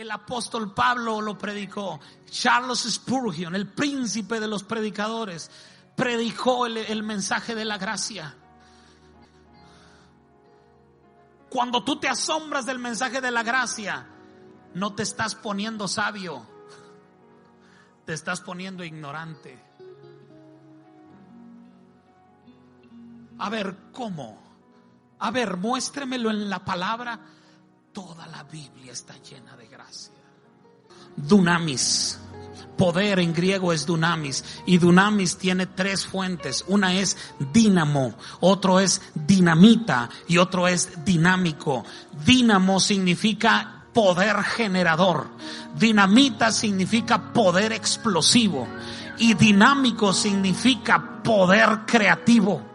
El apóstol Pablo lo predicó. Charles Spurgeon, el príncipe de los predicadores, predicó el mensaje de la gracia. Cuando tú te asombras del mensaje de la gracia, no te estás poniendo sabio, te estás poniendo ignorante. A ver, ¿cómo? A ver, muéstremelo en la palabra. Toda la Biblia está llena de gracia. Dunamis, poder en griego es dunamis, y dunamis tiene tres fuentes. Una es dínamo, otro es dinamita y otro es dinámico. Dínamo significa poder generador, dinamita significa poder explosivo y dinámico significa poder creativo.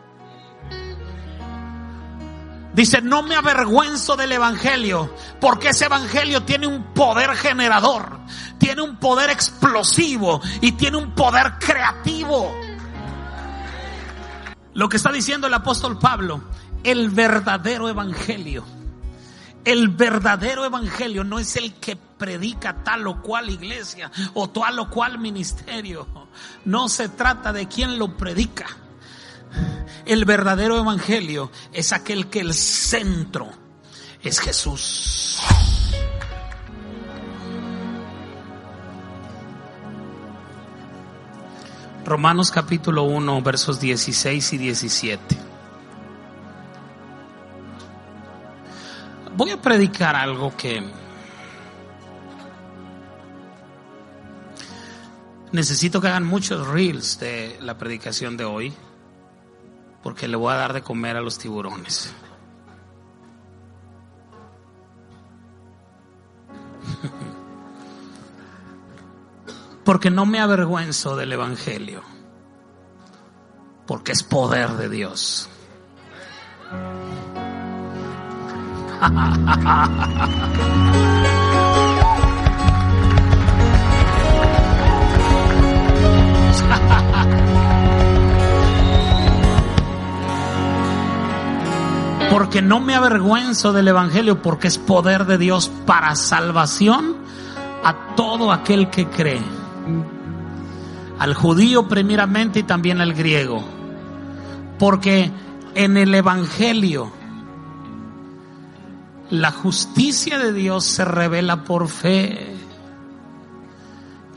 Dice, no me avergüenzo del evangelio, porque ese evangelio tiene un poder generador, tiene un poder explosivo y tiene un poder creativo. Lo que está diciendo el apóstol Pablo, el verdadero evangelio no es el que predica tal o cual iglesia o tal o cual ministerio. No se trata de quién lo predica. El verdadero evangelio es aquel que el centro es Jesús. Romanos capítulo 1, versos 16 y 17. Voy a predicar algo que necesito que hagan muchos reels de la predicación de hoy, porque le voy a dar de comer a los tiburones. Porque no me avergüenzo del evangelio, porque es poder de Dios. Porque no me avergüenzo del evangelio, porque es poder de Dios para salvación a todo aquel que cree, al judío primeramente y también al griego. Porque en el evangelio la justicia de Dios se revela por fe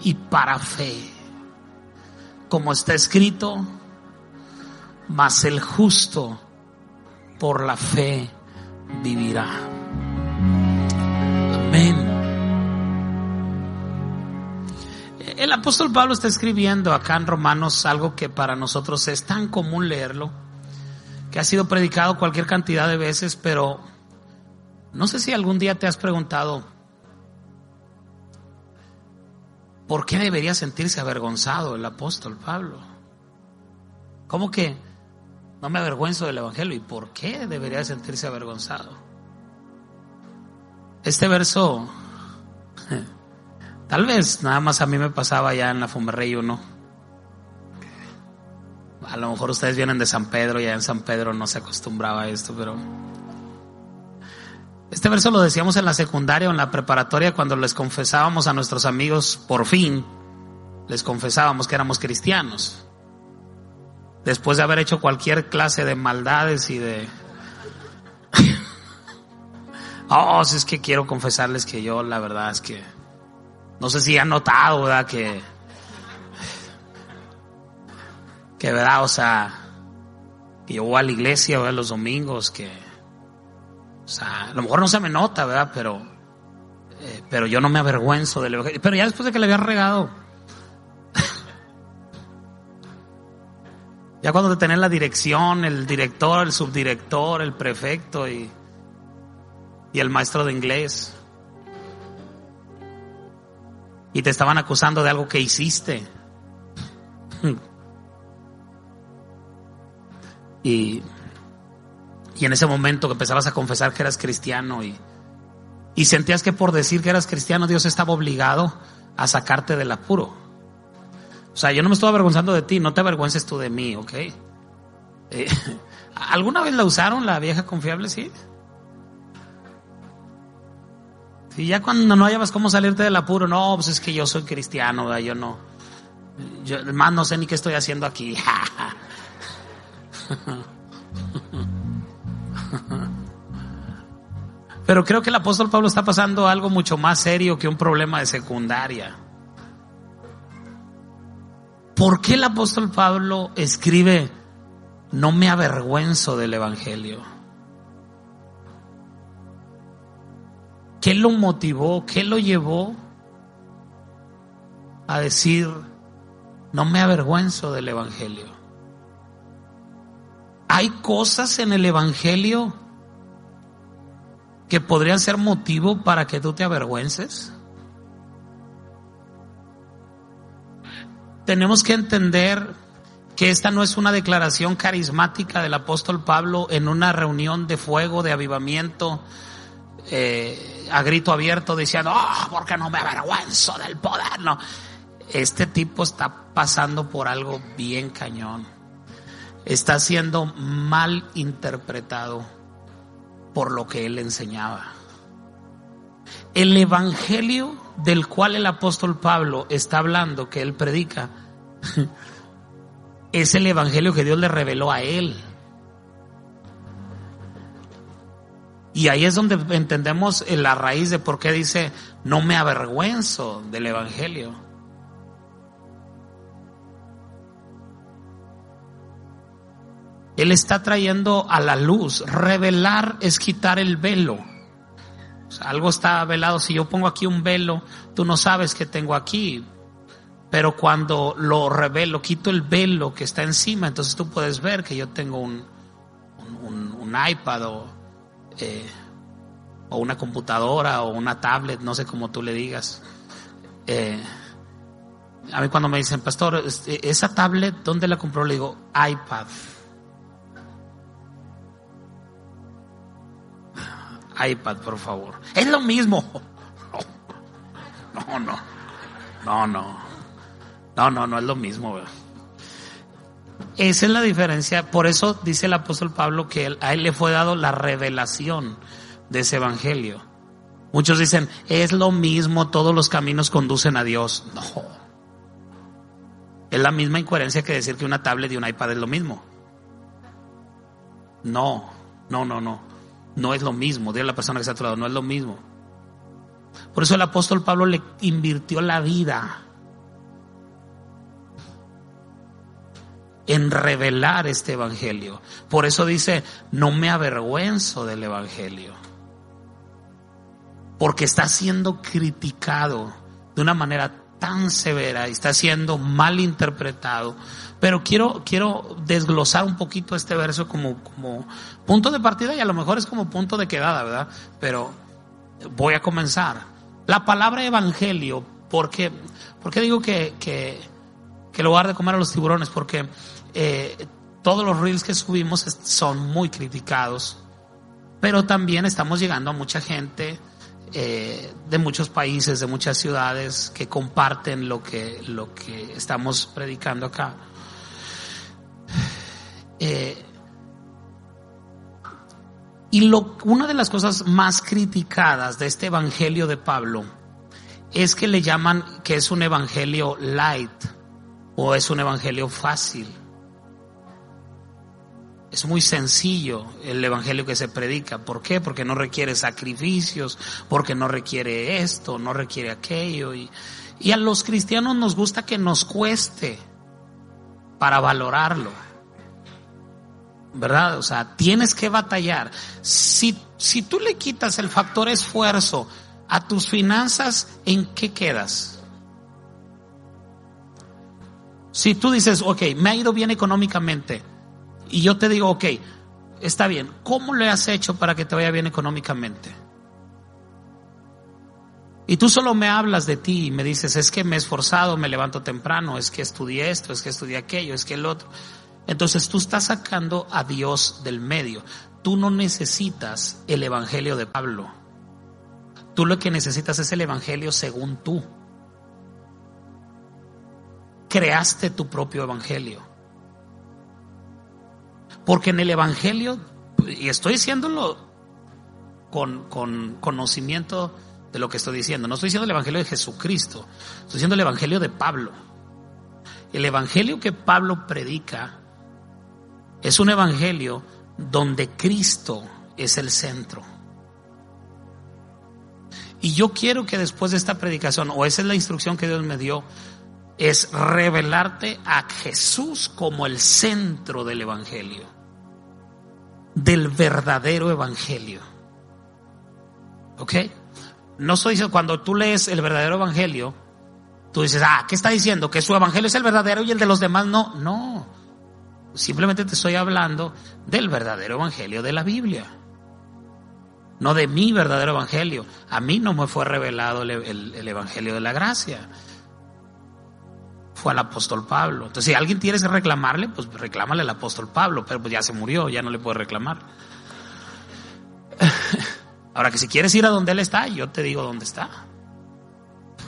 y para fe, como está escrito, mas el justo por la fe vivirá. Amén. El apóstol Pablo está escribiendo acá en Romanos algo que para nosotros es tan común leerlo, que ha sido predicado cualquier cantidad de veces, pero no sé si algún día te has preguntado ¿por qué debería sentirse avergonzado el apóstol Pablo? ¿Cómo que no me avergüenzo del evangelio? ¿Y por qué debería sentirse avergonzado? Este verso, tal vez nada más a mí me pasaba ya en la Fumerrey 1. A lo mejor ustedes vienen de San Pedro y allá en San Pedro no se acostumbraba a esto, pero este verso lo decíamos en la secundaria o en la preparatoria cuando les confesábamos a nuestros amigos, por fin les confesábamos que éramos cristianos, después de haber hecho cualquier clase de maldades y de si es que quiero confesarles que yo la verdad es que no sé si han notado, ¿verdad? Que verdad, o sea, que yo voy a la iglesia, ¿verdad? Los domingos, que o sea, a lo mejor no se me nota, ¿verdad? Pero yo no me avergüenzo del evangelio. Pero ya después de que le había regado, ya cuando te tenés la dirección, el director, el subdirector, el prefecto y el maestro de inglés, y te estaban acusando de algo que hiciste, y en ese momento que empezabas a confesar que eras cristiano y sentías que por decir que eras cristiano Dios estaba obligado a sacarte del apuro. O sea, yo no me estoy avergonzando de ti, no te avergüences tú de mí, ¿ok? ¿Alguna vez la usaron, la vieja confiable? Sí. Y ya cuando no hayas cómo salirte del apuro, no, pues es que yo soy cristiano, ¿verdad? Yo no, más no sé ni qué estoy haciendo aquí. Pero creo que el apóstol Pablo está pasando algo mucho más serio que un problema de secundaria. ¿Por qué el apóstol Pablo escribe: no me avergüenzo del evangelio? ¿Qué lo motivó? ¿Qué lo llevó a decir: no me avergüenzo del evangelio? Hay cosas en el evangelio que podrían ser motivo para que tú te avergüences. Tenemos que entender que esta no es una declaración carismática del apóstol Pablo en una reunión de fuego, de avivamiento, a grito abierto diciendo: porque no me avergüenzo del poder. No, este tipo está pasando por algo bien cañón. Está siendo mal interpretado por lo que él enseñaba. El evangelio del cual el apóstol Pablo está hablando, que él predica, es el evangelio que Dios le reveló a él. Y ahí es donde entendemos la raíz de por qué dice: no me avergüenzo del evangelio. Él está trayendo a la luz. Revelar es quitar el velo. O sea, algo está velado. Si yo pongo aquí un velo, tú no sabes qué tengo aquí. Pero cuando lo revelo, quito el velo que está encima, entonces tú puedes ver que yo tengo un iPad o una computadora o una tablet, no sé cómo tú le digas. A mí cuando me dicen: pastor, ¿esa tablet dónde la compró? Le digo: iPad. iPad, por favor. Es lo mismo. No es lo mismo, ¿verdad? Esa es la diferencia. Por eso dice el apóstol Pablo que a él le fue dado la revelación de ese evangelio. Muchos dicen: es lo mismo, todos los caminos conducen a Dios. No. Es la misma incoherencia que decir que una tablet y un iPad es lo mismo. No es lo mismo. Dile a la persona que está a tu lado: no es lo mismo. Por eso el apóstol Pablo le invirtió la vida en revelar este evangelio. Por eso dice: no me avergüenzo del evangelio, porque está siendo criticado de una manera tan severa y está siendo mal interpretado. Pero quiero desglosar un poquito este verso como punto de partida, y a lo mejor es como punto de quedada, ¿verdad? Pero voy a comenzar. La palabra evangelio, ¿por qué digo que en lugar de comer a los tiburones? Porque todos los reels que subimos son muy criticados, pero también estamos llegando a mucha gente de muchos países, de muchas ciudades, que comparten lo que estamos predicando acá. Una de las cosas más criticadas de este evangelio de Pablo es que le llaman que es un evangelio light o es un evangelio fácil. Es muy sencillo el evangelio que se predica. ¿Por qué? Porque no requiere sacrificios, porque no requiere esto, no requiere aquello. Y a los cristianos nos gusta que nos cueste para valorarlo, ¿verdad? O sea, tienes que batallar. Si tú le quitas el factor esfuerzo a tus finanzas, ¿en qué quedas? Si tú dices: ok, me ha ido bien económicamente, y yo te digo: ok, está bien, ¿cómo le has hecho para que te vaya bien económicamente? Y tú solo me hablas de ti y me dices: es que me he esforzado, me levanto temprano, es que estudié esto, es que estudié aquello, es que el otro. Entonces tú estás sacando a Dios del medio. Tú no necesitas el evangelio de Pablo. Tú lo que necesitas es el evangelio según tú. Creaste tu propio evangelio. Porque en el evangelio, y estoy diciéndolo con conocimiento de lo que estoy diciendo. No estoy diciendo el evangelio de Jesucristo, estoy diciendo el evangelio de Pablo. El evangelio que Pablo predica es un evangelio donde Cristo es el centro. Y yo quiero que después de esta predicación, o esa es la instrucción que Dios me dio, es revelarte a Jesús como el centro del evangelio, del verdadero evangelio. ¿Ok? No estoy diciendo, cuando tú lees el verdadero evangelio, tú dices, ¿qué está diciendo? ¿Que su evangelio es el verdadero y el de los demás no? No, simplemente te estoy hablando del verdadero evangelio de la Biblia, no de mi verdadero evangelio. A mí no me fue revelado el evangelio de la gracia, fue al apóstol Pablo. Entonces, si alguien tienes que reclamarle, pues reclámale al apóstol Pablo, pero pues ya se murió, ya no le puedes reclamar. Ahora, que si quieres ir a donde él está, yo te digo dónde está.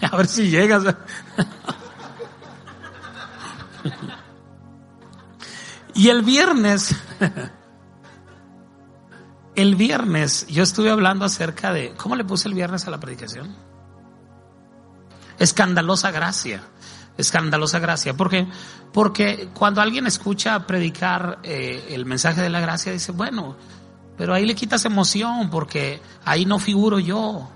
A ver si llegas. Y el viernes yo estuve hablando acerca de, ¿cómo le puse el viernes a la predicación? Escandalosa gracia. Escandalosa gracia. ¿Por qué? Porque cuando alguien escucha predicar el mensaje de la gracia, dice, bueno, pero ahí le quitas emoción, porque ahí no figuro yo,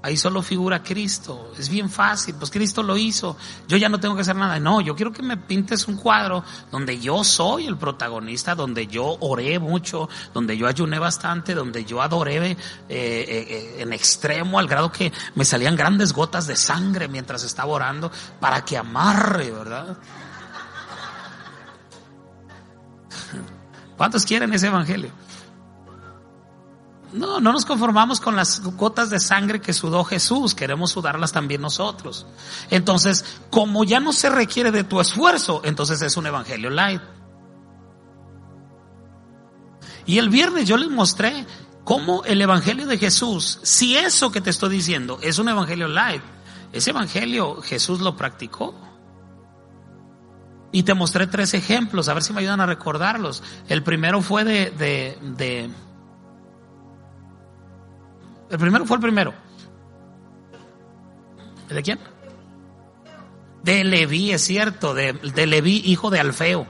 ahí solo figura Cristo. Es bien fácil, pues Cristo lo hizo, yo ya no tengo que hacer nada. No, yo quiero que me pintes un cuadro donde yo soy el protagonista, donde yo oré mucho, donde yo ayuné bastante, donde yo adoré en extremo, al grado que me salían grandes gotas de sangre mientras estaba orando, para que amarre, ¿verdad? ¿Cuántos quieren ese evangelio? No nos conformamos con las gotas de sangre que sudó Jesús, queremos sudarlas también nosotros. Entonces, como ya no se requiere de tu esfuerzo, entonces es un evangelio light. Y el viernes yo les mostré cómo el evangelio de Jesús, si eso que te estoy diciendo es un evangelio light, ese evangelio Jesús lo practicó. Y te mostré 3 ejemplos, a ver si me ayudan a recordarlos. El primero fue el primero. ¿De quién? De Leví, es cierto, de Leví, hijo de Alfeo.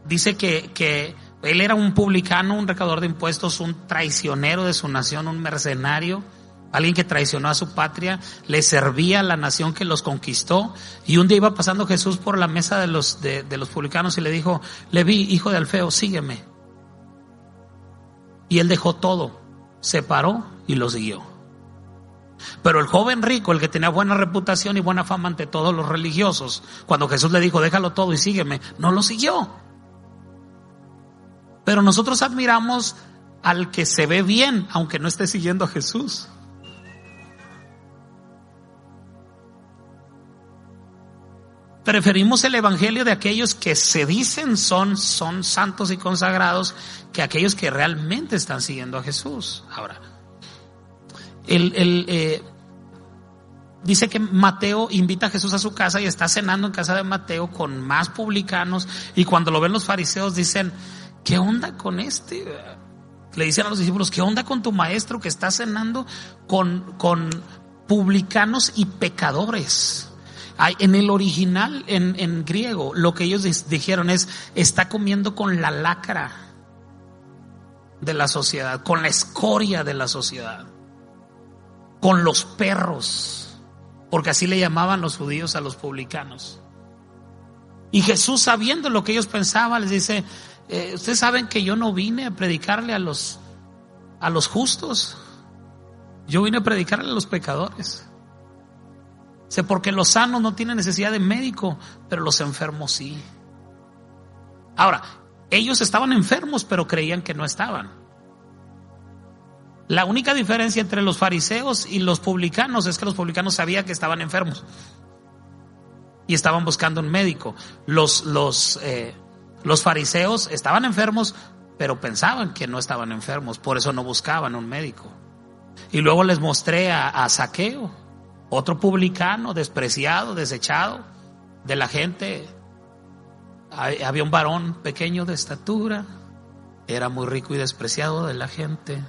Dice que él era un publicano, un recaudador de impuestos, un traicionero de su nación, un mercenario, alguien que traicionó a su patria, le servía a la nación que los conquistó. Y un día iba pasando Jesús por la mesa de los publicanos y le dijo, Leví, hijo de Alfeo, sígueme. Y él dejó todo, se paró y lo siguió. Pero el joven rico, el que tenía buena reputación y buena fama ante todos los religiosos, cuando Jesús le dijo, déjalo todo y sígueme, no lo siguió. Pero nosotros admiramos al que se ve bien, aunque no esté siguiendo a Jesús. Preferimos el evangelio de aquellos que se dicen son santos y consagrados, que aquellos que realmente están siguiendo a Jesús. Ahora, dice que Mateo invita a Jesús a su casa y está cenando en casa de Mateo con más publicanos, y cuando lo ven los fariseos dicen, ¿qué onda con este? Le dicen a los discípulos, ¿qué onda con tu maestro que está cenando con publicanos y pecadores? En el original, en griego, lo que ellos dijeron es, está comiendo con la lacra de la sociedad, con la escoria de la sociedad, con los perros, porque así le llamaban los judíos a los publicanos. Y Jesús, sabiendo lo que ellos pensaban, les dice, ustedes saben que yo no vine a predicarle a los justos, yo vine a predicarle a los pecadores. Porque los sanos no tienen necesidad de médico, pero los enfermos sí. Ahora, ellos estaban enfermos, pero creían que no estaban. La única diferencia entre los fariseos y los publicanos es que los publicanos sabían que estaban enfermos y estaban buscando un médico. Los fariseos estaban enfermos, pero pensaban que no estaban enfermos, por eso no buscaban un médico. Y luego les mostré a Zaqueo, otro publicano, despreciado, desechado de la gente. Había un varón pequeño de estatura, era muy rico y despreciado de la gente.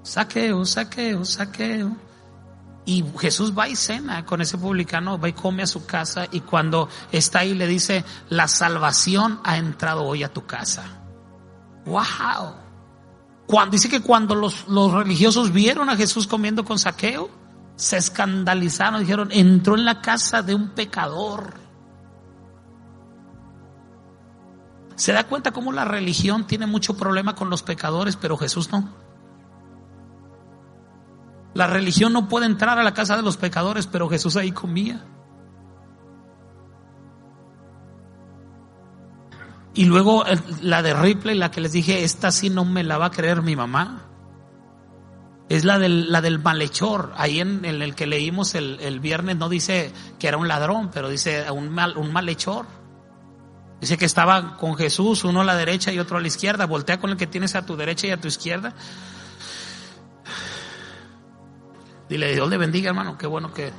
Saqueo, Saqueo, Saqueo. Y Jesús va y cena con ese publicano, va y come a su casa, y cuando está ahí le dice: la salvación ha entrado hoy a tu casa. ¡Wow! Dice que cuando los religiosos vieron a Jesús comiendo con Saqueo, se escandalizaron, dijeron: entró en la casa de un pecador. ¿Se da cuenta cómo la religión tiene mucho problema con los pecadores, pero Jesús no? La religión no puede entrar a la casa de los pecadores, pero Jesús ahí comía. Y luego la de Ripley, la que les dije, esta sí no me la va a creer mi mamá, es la del malhechor. Ahí en el que leímos el viernes no dice que era un ladrón, pero dice un malhechor. Dice que estaba con Jesús, uno a la derecha y otro a la izquierda. Voltea con el que tienes a tu derecha y a tu izquierda. Dile: Dios le bendiga, hermano, qué bueno que...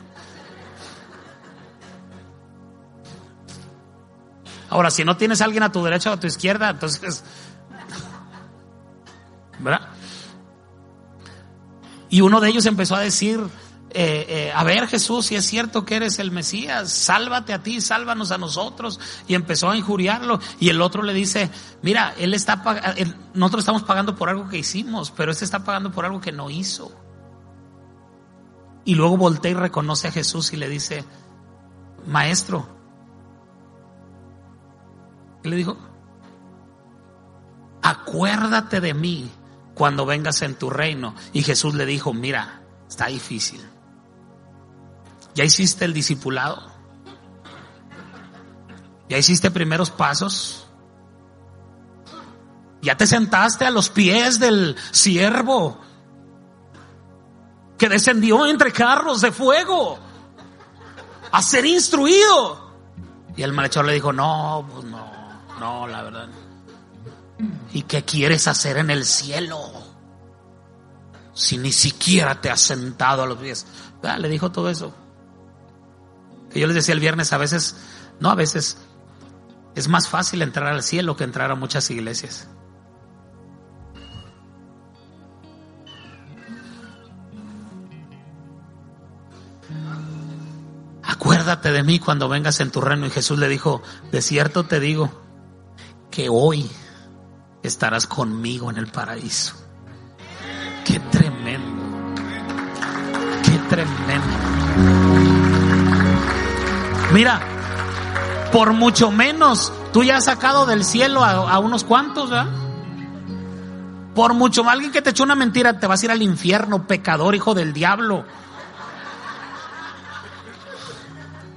Ahora, si no tienes a alguien a tu derecha o a tu izquierda, entonces, ¿verdad? Y uno de ellos empezó a decir: a ver, Jesús, si es cierto que eres el Mesías, sálvate a ti, sálvanos a nosotros. Y empezó a injuriarlo. Y el otro le dice: mira, nosotros estamos pagando por algo que hicimos, pero este está pagando por algo que no hizo. Y luego voltea y reconoce a Jesús y le dice: maestro. ¿Qué le dijo? Acuérdate de mí cuando vengas en tu reino. Y Jesús le dijo: mira, está difícil. ¿Ya hiciste el discipulado? ¿Ya hiciste primeros pasos? ¿Ya te sentaste a los pies del siervo que descendió entre carros de fuego a ser instruido? Y el malhechor le dijo: no, pues no, la verdad. ¿Y qué quieres hacer en el cielo si ni siquiera te has sentado a los pies? Le dijo todo eso. Que yo les decía el viernes, a veces es más fácil entrar al cielo que entrar a muchas iglesias. Acuérdate de mí cuando vengas en tu reino. Y Jesús le dijo: de cierto te digo que hoy estarás conmigo en el paraíso. Qué tremendo, qué tremendo. Mira, por mucho menos tú ya has sacado del cielo a unos cuantos, ¿verdad? Por mucho más, alguien que te echó una mentira, te vas a ir al infierno, pecador, hijo del diablo.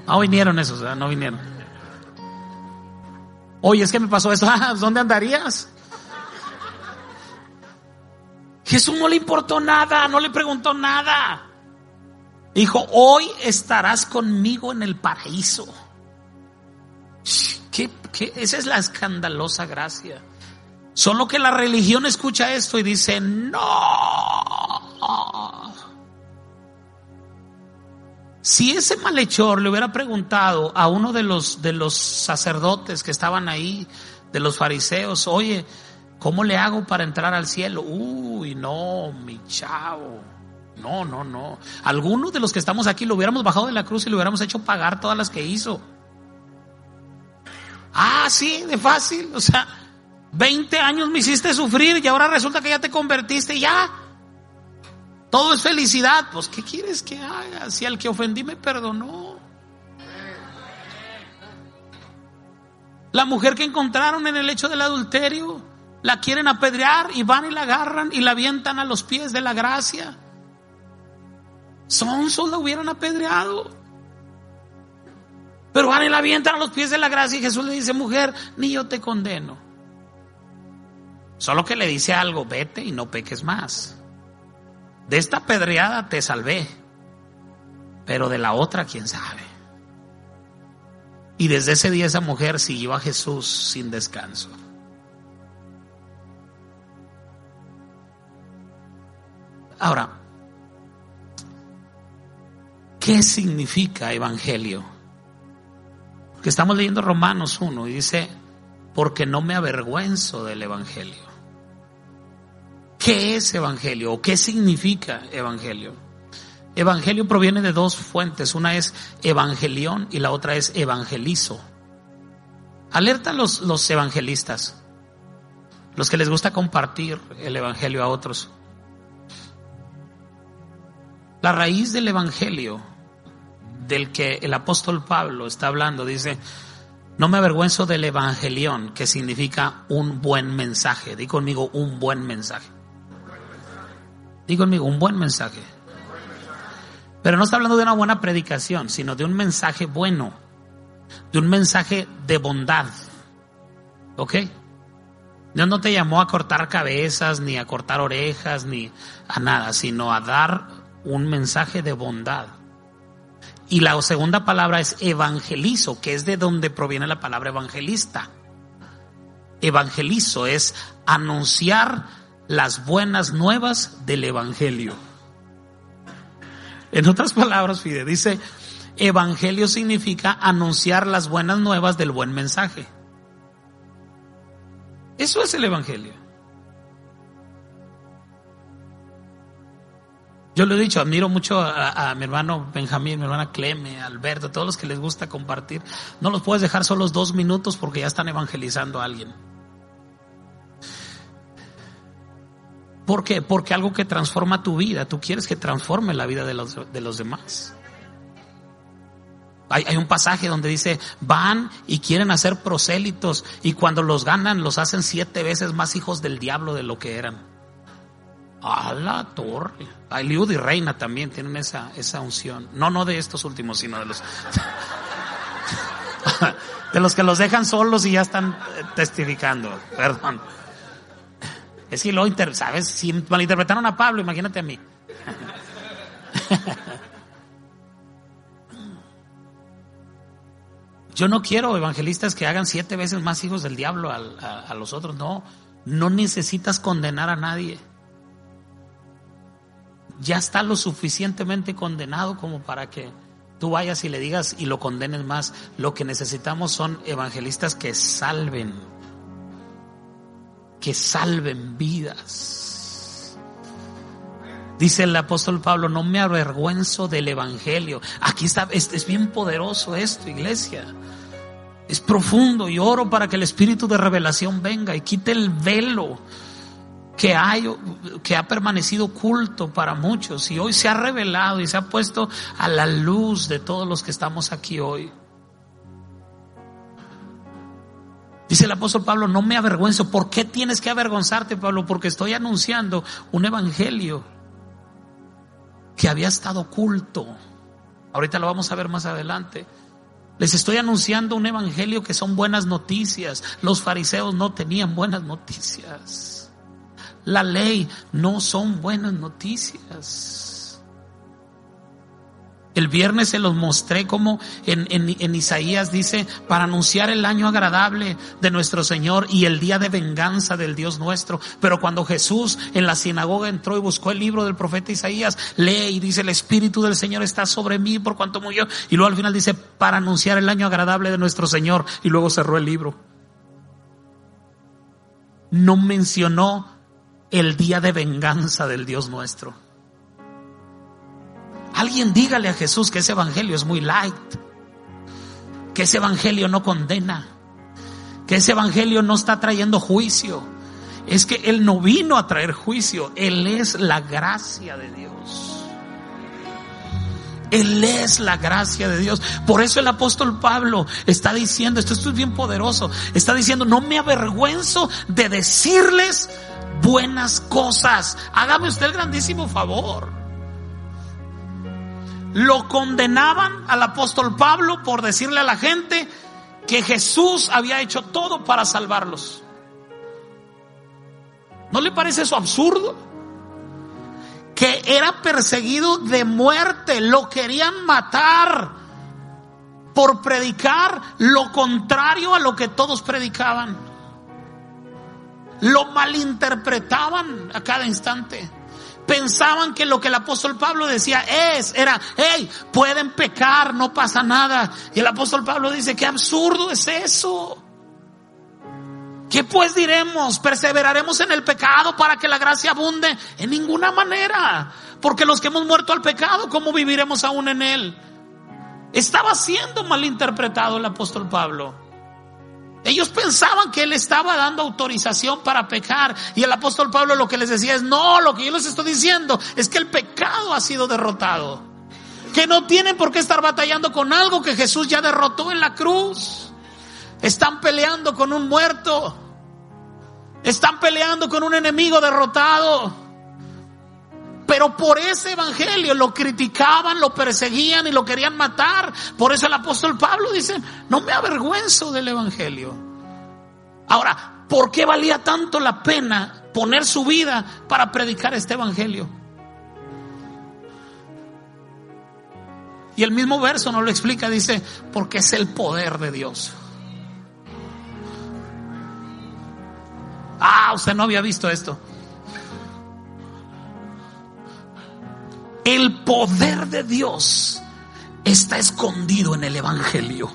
No vinieron esos, ¿verdad? No vinieron. Oye, es que me pasó esto. ¿Dónde andarías? Jesús no le importó nada, no le preguntó nada. Dijo: hoy estarás conmigo en el paraíso. Esa es la escandalosa gracia. Solo que la religión escucha esto y dice: no. Si ese malhechor le hubiera preguntado a uno de los sacerdotes que estaban ahí, de los fariseos: oye, ¿cómo le hago para entrar al cielo? Uy, no, mi chavo. No. Algunos de los que estamos aquí lo hubiéramos bajado de la cruz y le hubiéramos hecho pagar todas las que hizo. Sí, de fácil. O sea, 20 años me hiciste sufrir y ahora resulta que ya te convertiste y ya. Todo es felicidad. Pues, ¿qué quieres que haga? Si al que ofendí me perdonó. La mujer que encontraron en el hecho del adulterio, la quieren apedrear y van y la agarran y la avientan a los pies de la gracia. Sonsos la hubieran apedreado, pero van y la avientan a los pies de la gracia. Y Jesús le dice: mujer, ni yo te condeno. Solo que le dice algo: vete y no peques más. De esta apedreada te salvé, pero de la otra quién sabe. Y desde ese día esa mujer siguió a Jesús sin descanso. Ahora, ¿qué significa evangelio? Porque estamos leyendo Romanos 1 y dice: porque no me avergüenzo del evangelio. ¿Qué es evangelio o qué significa evangelio? Evangelio proviene de dos fuentes, una es evangelión y la otra es evangelizo. Alertan los evangelistas, los que les gusta compartir el evangelio a otros. La raíz del evangelio del que el apóstol Pablo está hablando dice: no me avergüenzo del evangelión, que significa un buen mensaje. Di conmigo, un buen mensaje. Di conmigo, un buen mensaje. Pero no está hablando de una buena predicación, sino de un mensaje bueno, de un mensaje de bondad. ¿Ok? Dios no te llamó a cortar cabezas, ni a cortar orejas, ni a nada, sino a dar un mensaje de bondad. Y la segunda palabra es evangelizo, que es de donde proviene la palabra evangelista. Evangelizo es anunciar las buenas nuevas del evangelio. En otras palabras, Fide, dice, evangelio significa anunciar las buenas nuevas del buen mensaje. Eso es el evangelio. Yo lo he dicho, admiro mucho a mi hermano Benjamín, mi hermana Cleme, Alberto, a todos los que les gusta compartir. No los puedes dejar solos 2 minutos porque ya están evangelizando a alguien. ¿Por qué? Porque algo que transforma tu vida, tú quieres que transforme la vida de los demás. Hay un pasaje donde dice, van y quieren hacer prosélitos y cuando los ganan los hacen 7 veces más hijos del diablo de lo que eran. A la torre. Eliud y Reina también tienen esa unción. No de estos últimos, sino de los de los que los dejan solos y ya están testificando. Perdón. Es que ¿sabes? Si malinterpretaron a Pablo, imagínate a mí. Yo no quiero evangelistas que hagan 7 veces más hijos del diablo a los otros. No necesitas condenar a nadie. Ya está lo suficientemente condenado como para que tú vayas y le digas y lo condenes más. Lo que necesitamos son evangelistas que salven vidas. Dice el apóstol Pablo, no me avergüenzo del evangelio. Aquí está, es bien poderoso esto, iglesia. Es profundo y oro para que el espíritu de revelación venga y quite el velo que ha permanecido oculto para muchos y hoy se ha revelado y se ha puesto a la luz de todos los que estamos aquí hoy. Dice el apóstol Pablo, no me avergüenzo. ¿Por qué tienes que avergonzarte, Pablo? Porque estoy anunciando un evangelio que había estado oculto. Ahorita lo vamos a ver más adelante. Les estoy anunciando un evangelio que son buenas noticias. Los fariseos no tenían buenas noticias. La ley no son buenas noticias. El viernes se los mostré como en Isaías dice, para anunciar el año agradable de nuestro Señor y el día de venganza del Dios nuestro. Pero cuando Jesús en la sinagoga entró y buscó el libro del profeta Isaías, lee y dice, el Espíritu del Señor está sobre mí por cuanto murió. Y luego al final dice, para anunciar el año agradable de nuestro Señor. Y luego cerró el libro. No mencionó el día de venganza del Dios nuestro. Alguien dígale a Jesús que ese evangelio es muy light, que ese evangelio no condena, que ese evangelio no está trayendo juicio. Es que Él no vino a traer juicio, Él es la gracia de Dios. Él es la gracia de Dios. Por eso el apóstol Pablo está diciendo, esto es bien poderoso, está diciendo, no me avergüenzo de decirles buenas cosas. Hágame usted el grandísimo favor. Lo condenaban al apóstol Pablo por decirle a la gente que Jesús había hecho todo para salvarlos. ¿No le parece eso absurdo? Que era perseguido de muerte, lo querían matar por predicar lo contrario a lo que todos predicaban. Lo malinterpretaban a cada instante. Pensaban que lo que el apóstol Pablo decía era, hey, pueden pecar, no pasa nada. Y el apóstol Pablo dice, qué absurdo es eso. ¿Qué pues diremos? ¿Perseveraremos en el pecado para que la gracia abunde? En ninguna manera. Porque los que hemos muerto al pecado, ¿cómo viviremos aún en él? Estaba siendo malinterpretado el apóstol Pablo. Ellos pensaban que él estaba dando autorización para pecar, y el apóstol Pablo lo que les decía es: no, lo que yo les estoy diciendo es que el pecado ha sido derrotado, que no tienen por qué estar batallando con algo que Jesús ya derrotó en la cruz. Están peleando con un muerto, están peleando con un enemigo derrotado. Pero por ese evangelio lo criticaban, lo perseguían y lo querían matar. Por eso el apóstol Pablo dice: no me avergüenzo del evangelio. Ahora, ¿por qué valía tanto la pena poner su vida para predicar este evangelio? Y el mismo verso nos lo explica, dice: porque es el poder de Dios. Usted no había visto esto. El poder de Dios está escondido en el evangelio.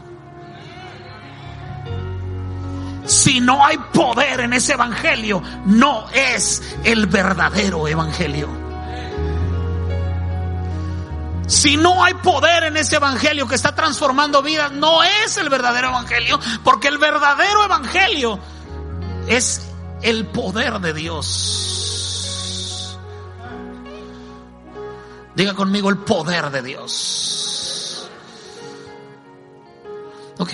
Si no hay poder en ese evangelio, no es el verdadero evangelio. Si no hay poder en ese evangelio que está transformando vidas, no es el verdadero evangelio, porque el verdadero evangelio es el poder de Dios. Diga conmigo: el poder de Dios. Ok,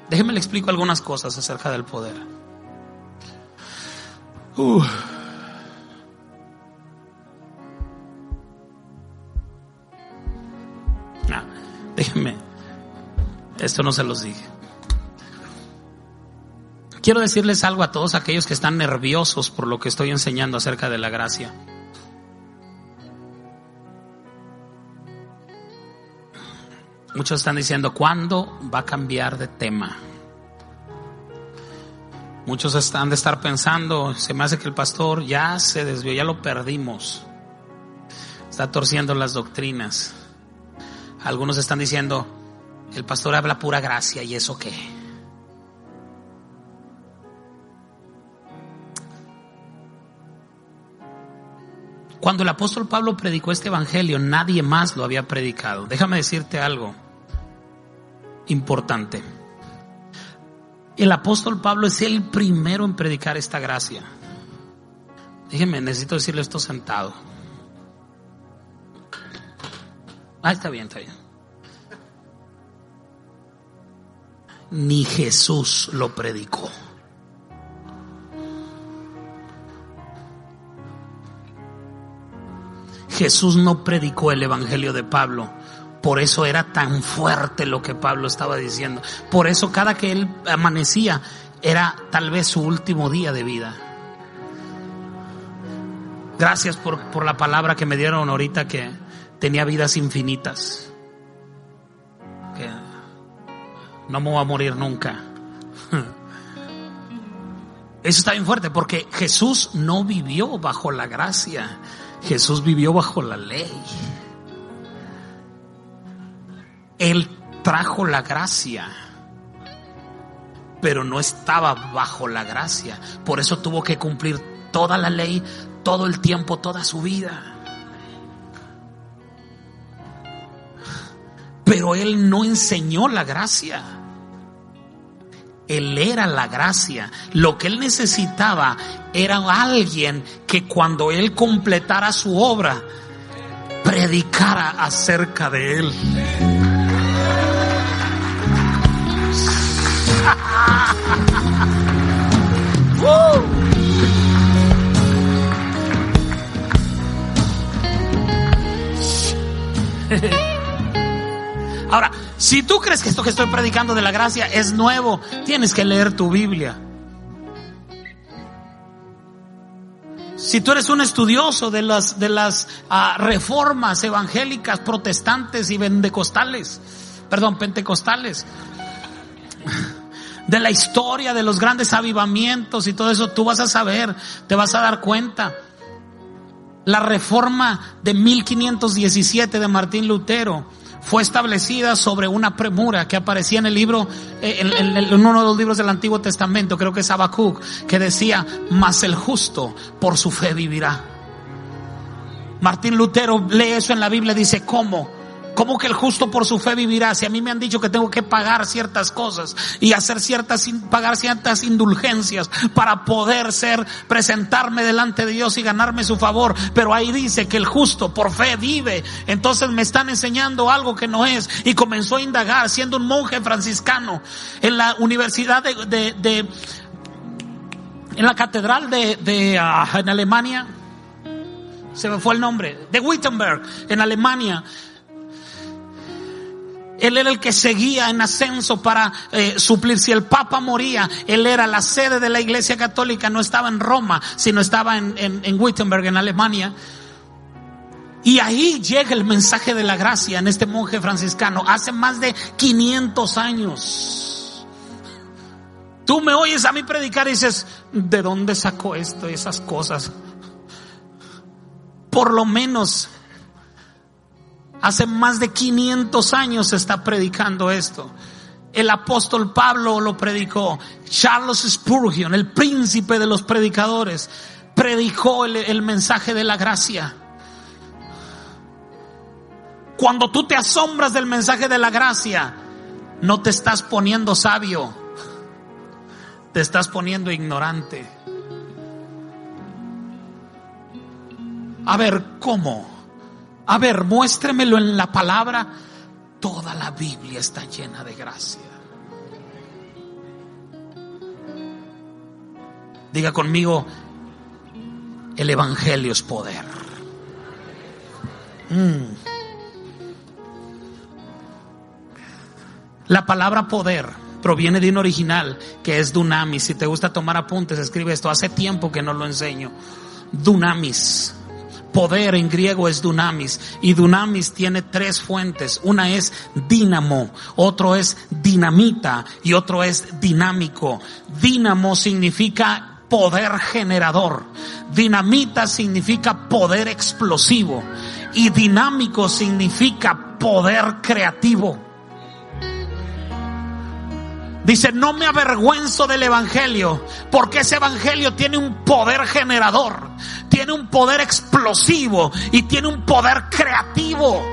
déjeme le explico algunas cosas acerca del poder. Déjenme, esto no se los dije. Quiero decirles algo a todos aquellos que están nerviosos por lo que estoy enseñando acerca de la gracia. Muchos están diciendo: ¿cuándo va a cambiar de tema? Muchos están de estar pensando: se me hace que el pastor ya se desvió, ya lo perdimos, está torciendo las doctrinas. Algunos están diciendo: el pastor habla pura gracia, ¿y eso qué? Cuando el apóstol Pablo predicó este evangelio, nadie más lo había predicado. Déjame decirte algo importante. El apóstol Pablo es el primero en predicar esta gracia. Déjeme, necesito decirle esto sentado. Está bien, está bien. Ni Jesús lo predicó. Jesús no predicó el evangelio de Pablo. Por eso era tan fuerte lo que Pablo estaba diciendo. Por eso cada que él amanecía era tal vez su último día de vida. Gracias por la palabra que me dieron ahorita, que tenía vidas infinitas, que no me voy a morir nunca. Eso está bien fuerte, porque Jesús no vivió bajo la gracia, Jesús vivió bajo la ley. Él trajo la gracia, pero no estaba bajo la gracia. Por eso tuvo que cumplir toda la ley, todo el tiempo, toda su vida. Pero él no enseñó la gracia. Él era la gracia. Lo que él necesitaba era alguien que cuando él completara su obra, predicara acerca de él. Ahora, si tú crees que esto que estoy predicando de la gracia es nuevo, tienes que leer tu Biblia. Si tú eres un estudioso de las reformas evangélicas, protestantes y pentecostales, de la historia de los grandes avivamientos y todo eso, tú vas a saber, te vas a dar cuenta. La reforma de 1517 de Martín Lutero fue establecida sobre una premura que aparecía en el libro, en uno de los libros del Antiguo Testamento, creo que es Habacuc, que decía: mas el justo por su fe vivirá. Martín Lutero lee eso en la Biblia y dice: ¿cómo que el justo por su fe vivirá? Si a mí me han dicho que tengo que pagar ciertas cosas y pagar ciertas indulgencias para poder presentarme delante de Dios y ganarme su favor, pero ahí dice que el justo por fe vive. Entonces me están enseñando algo que no es. Y comenzó a indagar, siendo un monje franciscano en la universidad en la catedral en Alemania, se me fue el nombre, de Wittenberg, en Alemania. Él era el que seguía en ascenso para suplir. Si el Papa moría, él era la sede de la Iglesia Católica. No estaba en Roma, sino estaba en Wittenberg, en Alemania. Y ahí llega el mensaje de la gracia en este monje franciscano, hace más de 500 años. Tú me oyes a mí predicar y dices: ¿de dónde sacó esto, esas cosas? Por lo menos hace más de 500 años se está predicando esto. El apóstol Pablo lo predicó. Charles Spurgeon, el príncipe de los predicadores, predicó el mensaje de la gracia. Cuando tú te asombras del mensaje de la gracia, no te estás poniendo sabio, te estás poniendo ignorante. A ver, ¿cómo? A ver, muéstremelo en la palabra. Toda la Biblia está llena de gracia. Diga conmigo: el evangelio es poder. La palabra poder proviene de un original que es dunamis. Si te gusta tomar apuntes, escribe esto. Hace tiempo que no lo enseño. Dunamis. Poder en griego es dunamis, y dunamis tiene 3 fuentes. Una es dínamo, otro es dinamita y otro es dinámico. Dínamo significa poder generador, dinamita significa poder explosivo y dinámico significa poder creativo. Dice: no me avergüenzo del evangelio, porque ese evangelio tiene un poder generador, tiene un poder explosivo y tiene un poder creativo.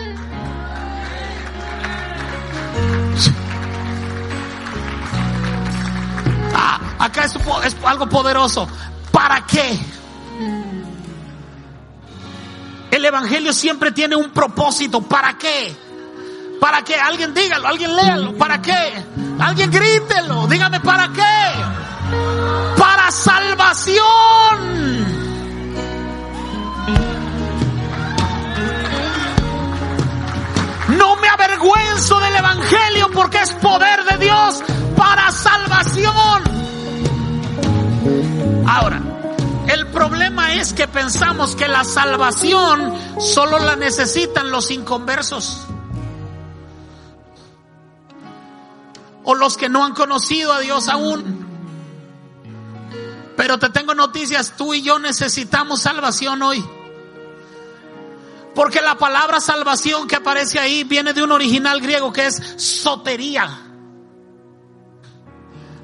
Acá es algo poderoso. ¿Para qué? El evangelio siempre tiene un propósito. ¿Para qué? ¿Para qué? Alguien dígalo, alguien léalo. ¿Para qué? Alguien grítelo. Dígame, ¿para qué? Para salvación. No me avergüenzo del evangelio, porque es poder de Dios para salvación. Ahora, el problema es que pensamos que la salvación solo la necesitan los inconversos, o los que no han conocido a Dios aún. Pero te tengo noticias: tú y yo necesitamos salvación hoy. Porque la palabra salvación que aparece ahí viene de un original griego que es sotería.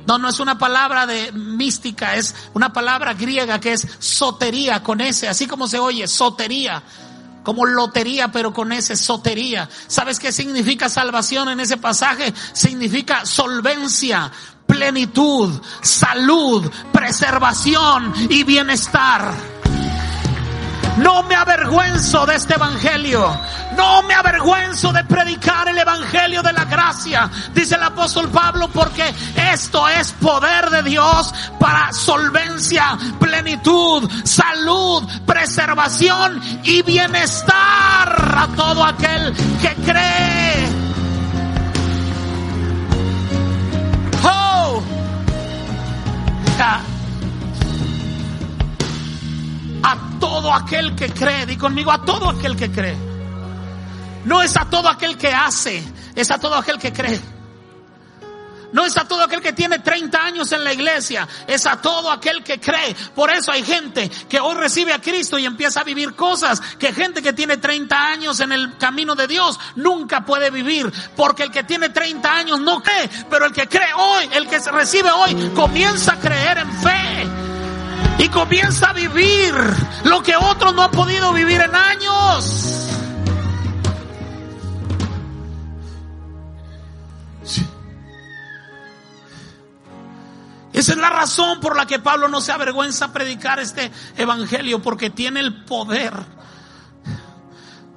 No es una palabra de mística, es una palabra griega que es sotería, con S, así como se oye, sotería. Como lotería, pero con ese, sotería. ¿Sabes qué significa salvación en ese pasaje? Significa solvencia, plenitud, salud, preservación y bienestar. No me avergüenzo de este evangelio. No me avergüenzo de predicar el evangelio de la gracia, dice el apóstol Pablo, porque esto es poder de Dios para solvencia, plenitud, salud, preservación y bienestar a todo aquel que cree. ¡Oh! A todo aquel que cree. Di conmigo: a todo aquel que cree. No es a todo aquel que hace, es a todo aquel que cree. No es a todo aquel que tiene 30 años en la iglesia, es a todo aquel que cree. Por eso hay gente que hoy recibe a Cristo y empieza a vivir cosas que gente que tiene 30 años en el camino de Dios nunca puede vivir. Porque el que tiene 30 años no cree, pero el que cree hoy, el que se recibe hoy, comienza a creer en fe. Y comienza a vivir lo que otros no han podido vivir en años. Sí. Esa es la razón por la que Pablo no se avergüenza a predicar este evangelio, porque tiene el poder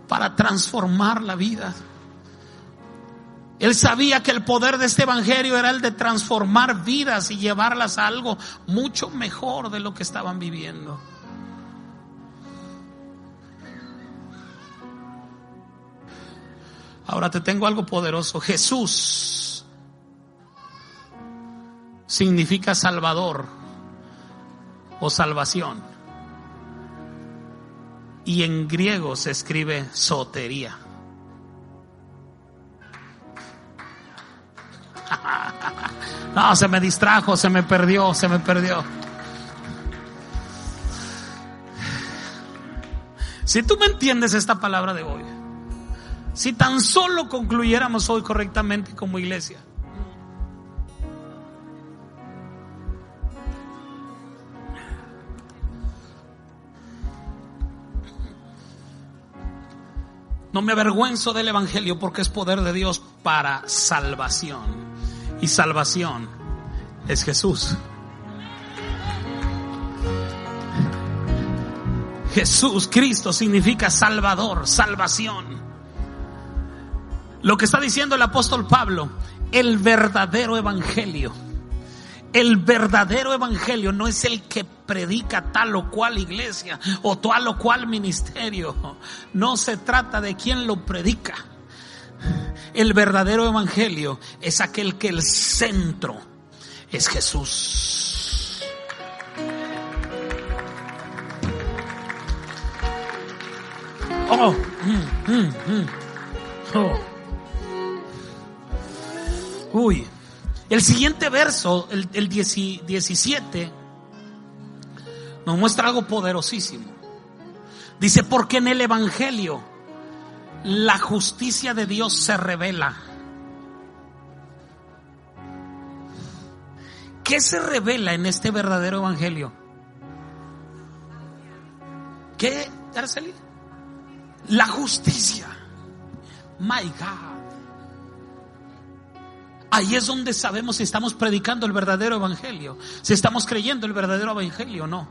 para transformar la vida. Él sabía que el poder de este evangelio era el de transformar vidas y llevarlas a algo mucho mejor de lo que estaban viviendo. Ahora te tengo algo poderoso. Jesús significa Salvador o salvación. Y en griego se escribe sotería. No, se me distrajo, se me perdió. Si tú me entiendes esta palabra de hoy, si tan solo concluyéramos hoy correctamente como iglesia, no me avergüenzo del evangelio porque es poder de Dios para salvación. Y salvación es Jesús. Jesús, Cristo, significa Salvador, salvación. Lo que está diciendo el apóstol Pablo, el verdadero evangelio. El verdadero evangelio no es el que predica tal o cual iglesia o tal o cual ministerio. No se trata de quién lo predica. El verdadero evangelio es aquel que el centro es Jesús. Uy. El siguiente verso, el 17, nos muestra algo poderosísimo. Dice, porque en el evangelio la justicia de Dios se revela. ¿Qué se revela en este verdadero evangelio? ¿Qué, Araceli? La justicia. My God. Ahí es donde sabemos si estamos predicando el verdadero evangelio, si estamos creyendo el verdadero evangelio o no.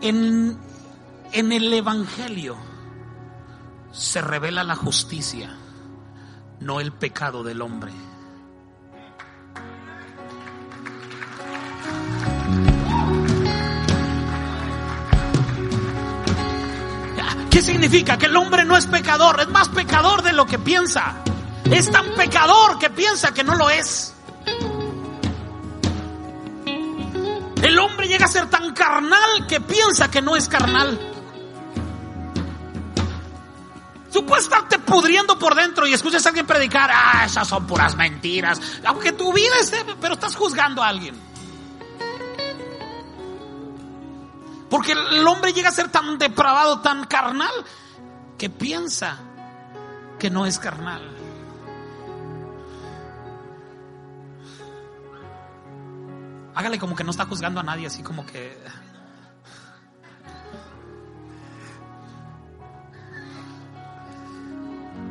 En el evangelio se revela la justicia, no el pecado del hombre. ¿Qué significa? Que el hombre no es pecador, es más pecador de lo que piensa. Es tan pecador que piensa que no lo es. El hombre llega a ser tan carnal que piensa que no es carnal. Tú puedes estarte pudriendo por dentro y escuchas a alguien predicar, esas son puras mentiras, aunque tu vida esté, pero estás juzgando a alguien. Porque el hombre llega a ser tan depravado, tan carnal, que piensa que no es carnal. Hágale como que no está juzgando a nadie, así como que...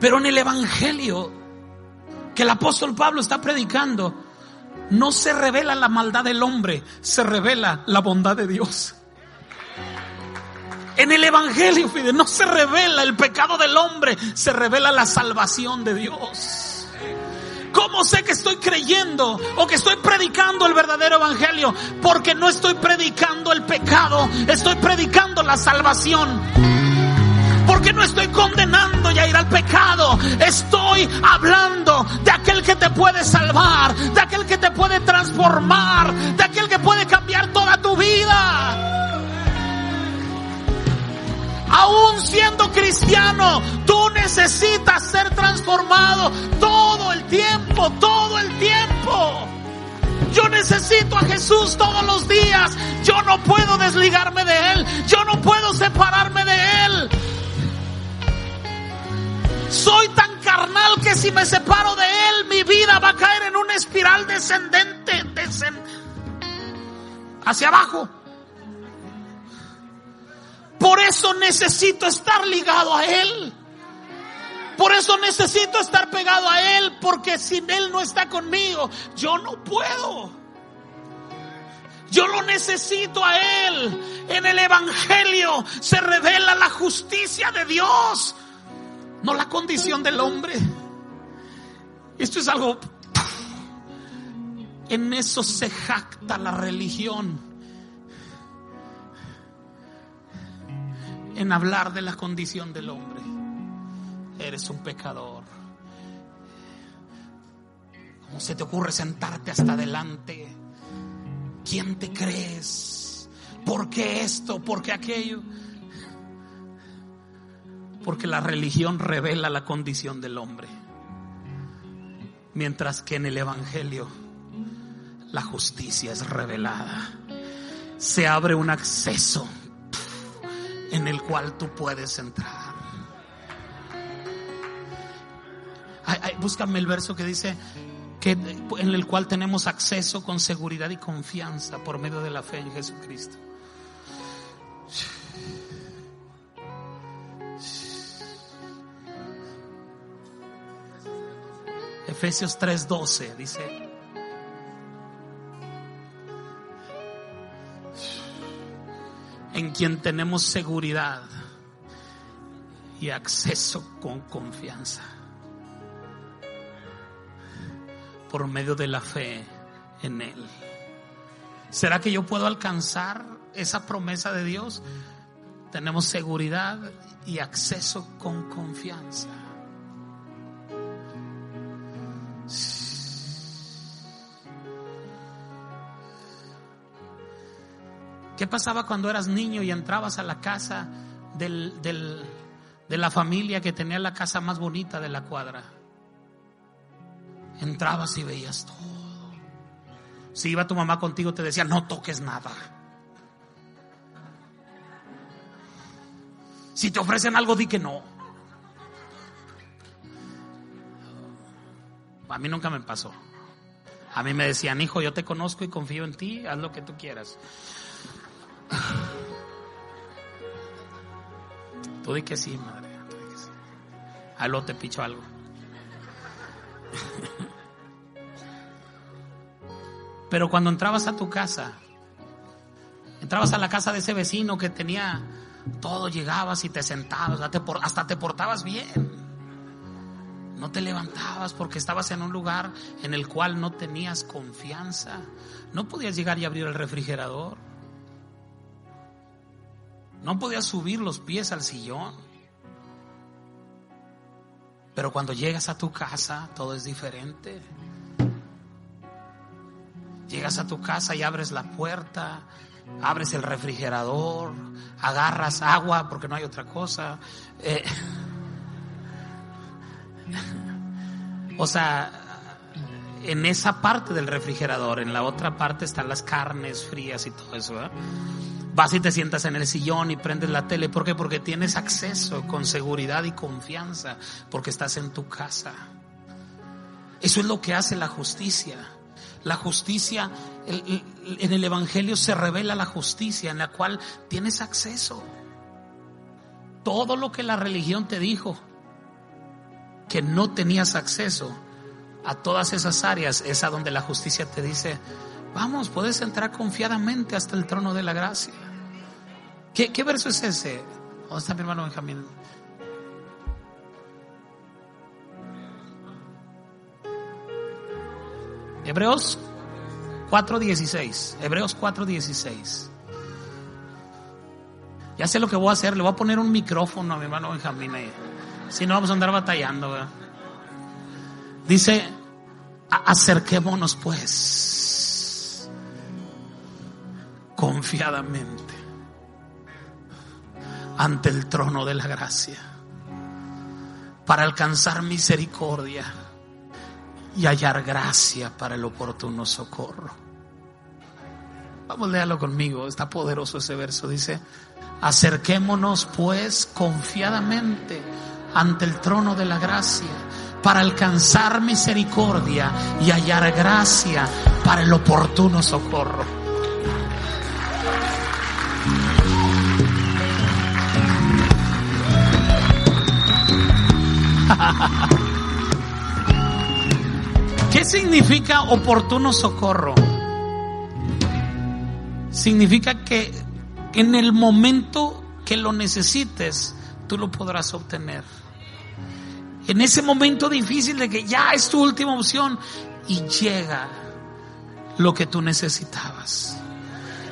Pero en el evangelio que el apóstol Pablo está predicando, no se revela la maldad del hombre, se revela la bondad de Dios. En el evangelio, fíjate, no se revela el pecado del hombre, se revela la salvación de Dios. ¿Cómo sé que estoy creyendo o que estoy predicando el verdadero evangelio? Porque no estoy predicando el pecado, estoy predicando la salvación. Porque no estoy condenando ya ir al pecado, estoy hablando de aquel que te puede salvar, de aquel que te puede transformar, de aquel que puede cambiar toda tu vida. Aún siendo cristiano, tú necesitas ser transformado todo el tiempo, todo el tiempo. Yo necesito a Jesús todos los días. Yo no puedo desligarme de Él. Yo no puedo separarme de Él. Soy tan carnal que si me separo de Él, mi vida va a caer en una espiral descendente, hacia abajo. Por eso necesito estar ligado a Él. Por eso necesito estar pegado a Él, porque si Él no está conmigo, yo no puedo. Yo lo necesito a Él. En el Evangelio se revela la justicia de Dios, no la condición del hombre. Esto es algo, en eso se jacta la religión, en hablar de la condición del hombre. Eres un pecador. ¿Cómo se te ocurre sentarte hasta adelante? ¿Quién te crees? ¿Por qué esto? ¿Por qué aquello? Porque la religión revela la condición del hombre, mientras que en el Evangelio la justicia es revelada. Se abre un acceso en el cual tú puedes entrar. Búscame el verso que dice que en el cual tenemos acceso con seguridad y confianza por medio de la fe en Jesucristo. Efesios 3:12 dice: en quien tenemos seguridad y acceso con confianza por medio de la fe en Él. ¿Será que yo puedo alcanzar esa promesa de Dios? Tenemos seguridad y acceso con confianza. ¿Qué pasaba cuando eras niño y entrabas a la casa de la familia que tenía la casa más bonita de la cuadra? Entrabas y veías todo. Si iba tu mamá contigo, te decía: no toques nada. Si te ofrecen algo, di que no. A mí nunca me pasó. A mí me decían: hijo, yo te conozco y confío en ti, haz lo que tú quieras. Tú di que sí, madre. Tú di que sí. Ahí luego te picho algo. Pero cuando entrabas a tu casa, entrabas a la casa de ese vecino que tenía todo, llegabas y te sentabas, hasta te portabas bien. No te levantabas porque estabas en un lugar en el cual no tenías confianza. No podías llegar y abrir el refrigerador. No podías subir los pies al sillón. Pero cuando llegas a tu casa, todo es diferente. Llegas a tu casa y abres la puerta, abres el refrigerador, agarras agua porque no hay otra cosa. O sea, en esa parte del refrigerador, en la otra parte están las carnes frías y todo eso, ¿verdad? Vas y te sientas en el sillón y prendes la tele. ¿Por qué? Porque tienes acceso con seguridad y confianza, porque estás en tu casa. Eso es lo que hace la justicia. La justicia, en el Evangelio se revela la justicia en la cual tienes acceso. Todo lo que la religión te dijo que no tenías acceso a todas esas áreas, es a donde la justicia te dice: vamos, puedes entrar confiadamente hasta el trono de la gracia. ¿Qué verso es ese? ¿Dónde está mi hermano Benjamín? Hebreos 4:16. Hebreos 4:16. Ya sé lo que voy a hacer. Le voy a poner un micrófono a mi hermano Benjamín ahí. Si no, vamos a andar batallando, ¿verdad? Dice: acerquémonos pues confiadamente ante el trono de la gracia para alcanzar misericordia y hallar gracia para el oportuno socorro. Vamos, léalo conmigo, está poderoso ese verso. Dice: acerquémonos pues confiadamente ante el trono de la gracia para alcanzar misericordia y hallar gracia para el oportuno socorro. ¿Qué significa oportuno socorro? Significa que en el momento que lo necesites, tú lo podrás obtener. En ese momento difícil de que ya es tu última opción y llega lo que tú necesitabas.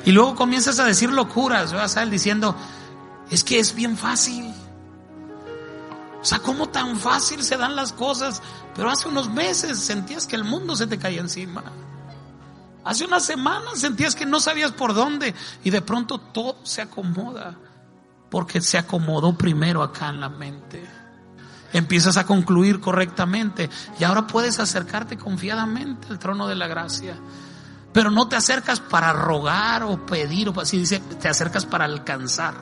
Y luego comienzas a decir locuras, vas a él diciendo: es que es bien fácil. O sea, ¿cómo tan fácil se dan las cosas? Pero hace unos meses sentías que el mundo se te caía encima. Hace unas semanas sentías que no sabías por dónde. Y de pronto todo se acomoda. Porque se acomodó primero acá en la mente. Empiezas a concluir correctamente. Y ahora puedes acercarte confiadamente al trono de la gracia. Pero no te acercas para rogar o pedir. Así dice, te acercas para alcanzar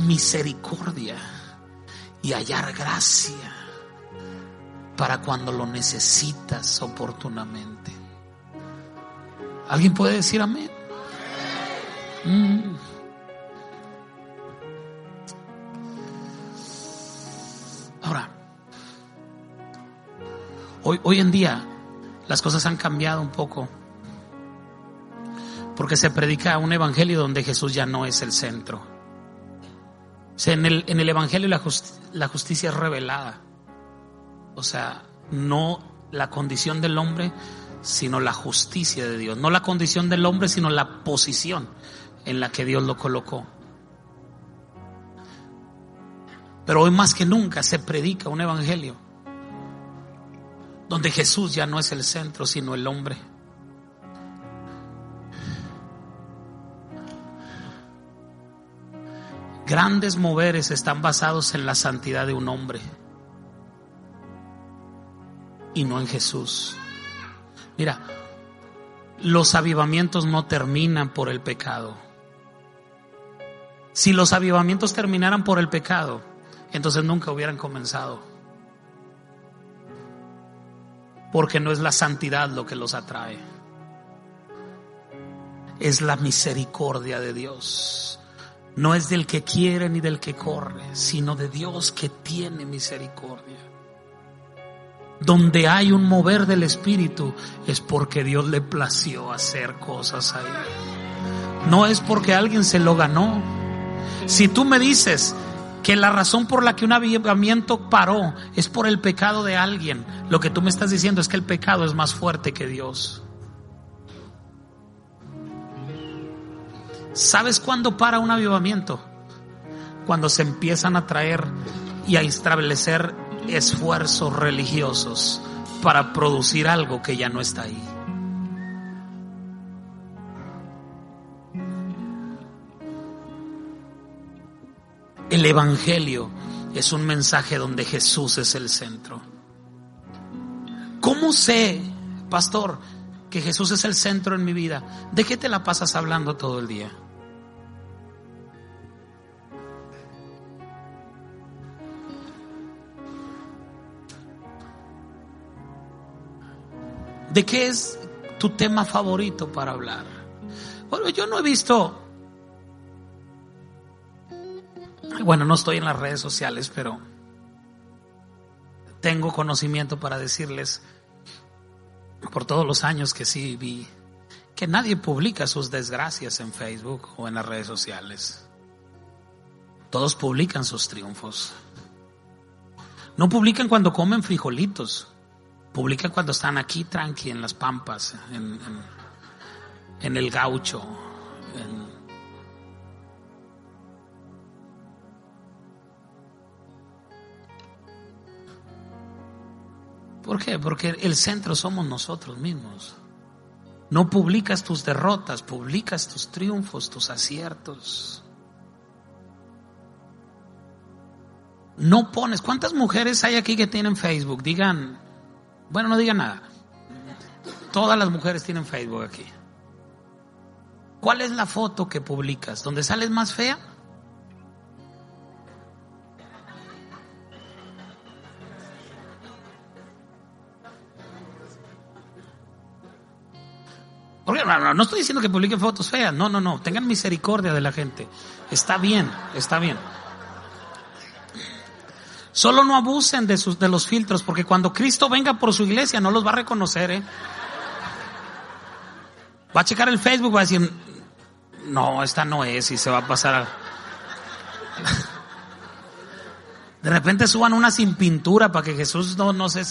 misericordia y hallar gracia para cuando lo necesitas oportunamente. ¿Alguien puede decir amén? Ahora, hoy en día las cosas han cambiado un poco, porque se predica un evangelio donde Jesús ya no es el centro. O sea, en el evangelio la justicia es revelada. O sea, no la condición del hombre, sino la justicia de Dios. No la condición del hombre, sino la posición en la que Dios lo colocó. Pero hoy más que nunca se predica un evangelio donde Jesús ya no es el centro, sino el hombre. Grandes moveres están basados en la santidad de un hombre y no en Jesús. Mira, los avivamientos no terminan por el pecado. Si los avivamientos terminaran por el pecado, entonces nunca hubieran comenzado. Porque no es la santidad lo que los atrae, es la misericordia de Dios. No es del que quiere ni del que corre, sino de Dios que tiene misericordia. Donde hay un mover del Espíritu es porque Dios le plació hacer cosas ahí. No es porque alguien se lo ganó. Si tú me dices que la razón por la que un avivamiento paró es por el pecado de alguien, lo que tú me estás diciendo es que el pecado es más fuerte que Dios. ¿Sabes cuándo para un avivamiento? Cuando se empiezan a traer y a establecer esfuerzos religiosos para producir algo que ya no está ahí. El evangelio es un mensaje donde Jesús es el centro. ¿Cómo sé, pastor, que Jesús es el centro en mi vida? ¿De qué te la pasas hablando todo el día? ¿De qué es tu tema favorito para hablar? Bueno, yo no he visto, bueno, no estoy en las redes sociales, pero tengo conocimiento para decirles, por todos los años que sí vi, que nadie publica sus desgracias en Facebook o en las redes sociales. Todos publican sus triunfos. No publican cuando comen frijolitos. Publican cuando están aquí tranqui en las pampas, en el gaucho. ¿Por qué? Porque el centro somos nosotros mismos. No publicas tus derrotas, publicas tus triunfos, tus aciertos. No pones. ¿Cuántas mujeres hay aquí que tienen Facebook? Digan, bueno, no digan nada. Todas las mujeres tienen Facebook aquí. ¿Cuál es la foto que publicas? ¿Donde sales más fea? Porque no estoy diciendo que publiquen fotos feas. No. Tengan misericordia de la gente. Está bien. Solo no abusen de los filtros, porque cuando Cristo venga por su iglesia no los va a reconocer, Va a checar el Facebook, va a decir, no, esta no es, y se va a pasar a... De repente suban una sin pintura para que Jesús no se...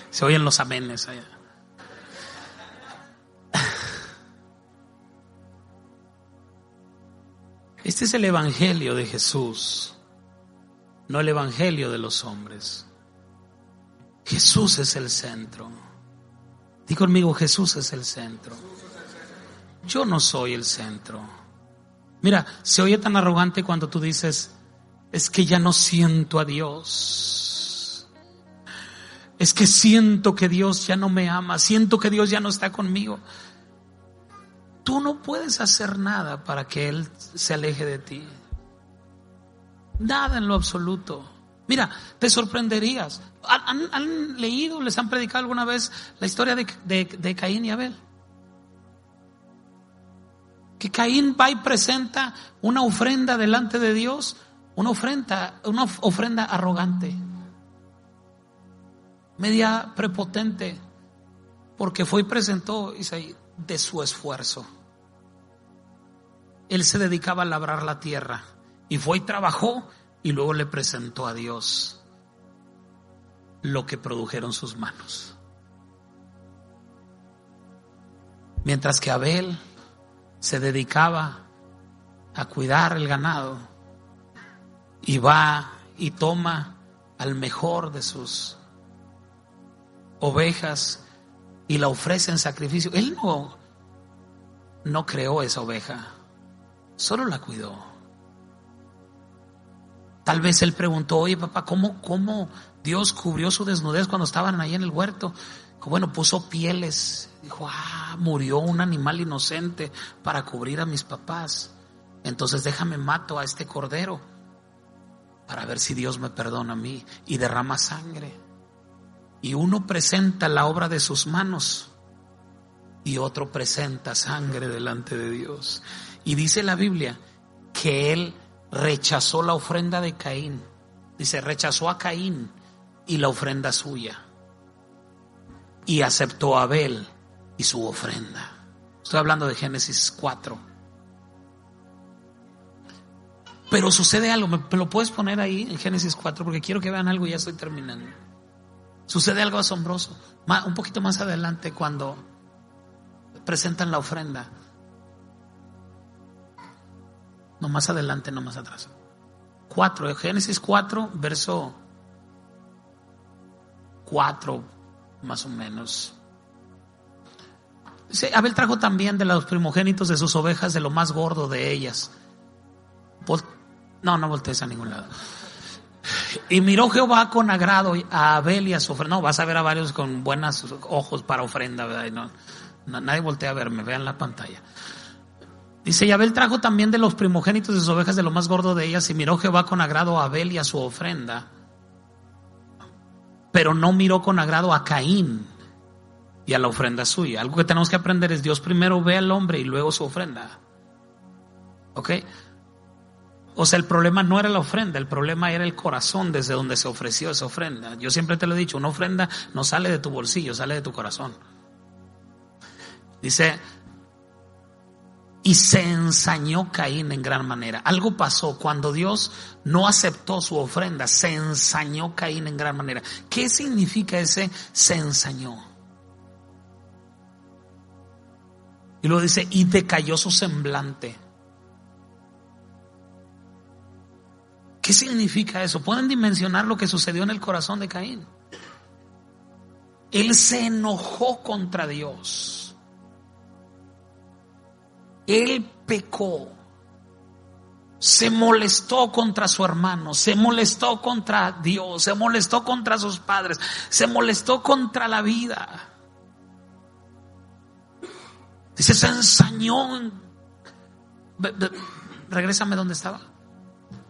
Se oyen los amenes allá. Este es el evangelio de Jesús, no el evangelio de los hombres. Jesús es el centro. Di conmigo, Jesús es el centro. Yo no soy el centro. Mira, se oye tan arrogante cuando tú dices, es que ya no siento a Dios. Es que siento que Dios ya no me ama, siento que Dios ya no está conmigo. Tú no puedes hacer nada para que Él se aleje de ti. Nada en lo absoluto. Mira, te sorprenderías. ¿Han leído, les han predicado alguna vez la historia de Caín y Abel? Que Caín va y presenta una ofrenda delante de Dios, una ofrenda arrogante, media prepotente, porque fue y presentó de su esfuerzo. Él se dedicaba a labrar la tierra y fue y trabajó y luego le presentó a Dios lo que produjeron sus manos. Mientras que Abel se dedicaba a cuidar el ganado y va y toma al mejor de sus ovejas y la ofrece en sacrificio. Él no creó esa oveja, solo la cuidó. Tal vez él preguntó, oye papá, ¿cómo Dios cubrió su desnudez cuando estaban ahí en el huerto? Bueno, puso pieles. Dijo, murió un animal inocente para cubrir a mis papás. Entonces déjame mato a este cordero para ver si Dios me perdona a mí. Y derrama sangre. Y uno presenta la obra de sus manos y otro presenta sangre delante de Dios. Y dice la Biblia que él rechazó la ofrenda de Caín. Dice, rechazó a Caín y la ofrenda suya, y aceptó a Abel y su ofrenda. Estoy hablando de Génesis 4. Pero sucede algo, ¿me lo puedes poner ahí en Génesis 4? Porque quiero que vean algo y ya estoy terminando. Sucede algo asombroso. Un poquito más adelante, cuando presentan la ofrenda. No más adelante, no más atrás. 4, Génesis 4, verso 4, más o menos. Dice, Abel trajo también de los primogénitos de sus ovejas, de lo más gordo de ellas. No voltees a ningún lado. Y miró Jehová con agrado a Abel y a su ofrenda. No, vas a ver a varios con buenos ojos para ofrenda, ¿verdad? Y no, nadie voltea a verme, vean la pantalla. Dice, y Abel trajo también de los primogénitos de sus ovejas, de lo más gordo de ellas, y miró Jehová con agrado a Abel y a su ofrenda, pero no miró con agrado a Caín y a la ofrenda suya. Algo que tenemos que aprender es, Dios primero ve al hombre y luego su ofrenda. ¿Ok? O sea, el problema no era la ofrenda, el problema era el corazón desde donde se ofreció esa ofrenda. Yo siempre te lo he dicho, una ofrenda no sale de tu bolsillo, sale de tu corazón. Dice, y se ensañó Caín en gran manera. Algo pasó cuando Dios no aceptó su ofrenda. Se ensañó Caín en gran manera. ¿Qué significa ese se ensañó? Y luego dice, y decayó su semblante. ¿Qué significa eso? ¿Pueden dimensionar lo que sucedió en el corazón de Caín? Él se enojó contra Dios. Él pecó. Se molestó contra su hermano, se molestó contra Dios, se molestó contra sus padres, se molestó contra la vida. Dice, se ensañó. Regrésame donde estaba.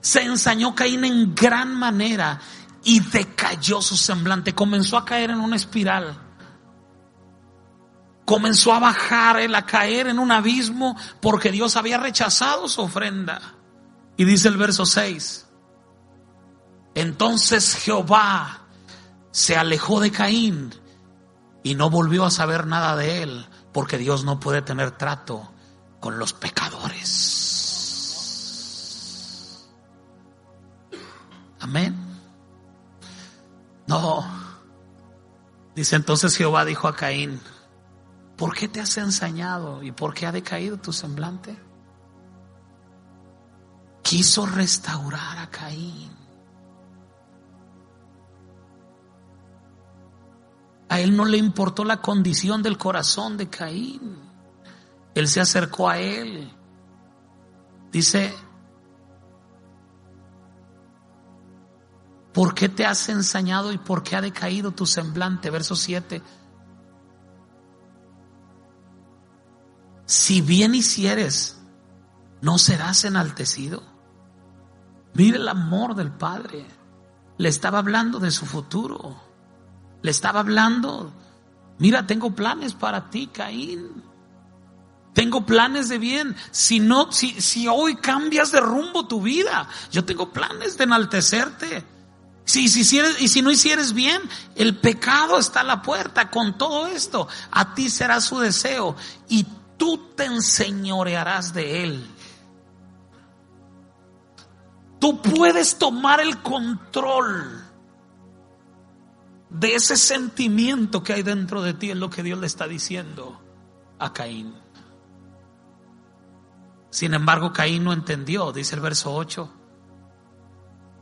Se ensañó Caín en gran manera y decayó su semblante. Comenzó a caer en una espiral. Comenzó a bajar, a caer en un abismo porque Dios había rechazado su ofrenda. Y dice el verso 6: entonces Jehová se alejó de Caín y no volvió a saber nada de él, porque Dios no puede tener trato con los pecadores. Amén. No. Dice, entonces Jehová dijo a Caín: ¿por qué te has ensañado y por qué ha decaído tu semblante? Quiso restaurar a Caín. A él no le importó la condición del corazón de Caín. Él se acercó a él. Dice, ¿por qué te has ensañado y por qué ha decaído tu semblante? Verso 7. Si bien hicieres, ¿no serás enaltecido? Mire el amor del Padre. Le estaba hablando de su futuro. Le estaba hablando, mira, tengo planes para ti, Caín. Tengo planes de bien. Si hoy cambias de rumbo tu vida, yo tengo planes de enaltecerte. Si no hicieres bien, el pecado está a la puerta. Con todo esto, a ti será su deseo y tú te enseñorearás de él. Tú puedes tomar el control de ese sentimiento que hay dentro de ti, es lo que Dios le está diciendo a Caín. Sin embargo, Caín no entendió, dice el verso 8.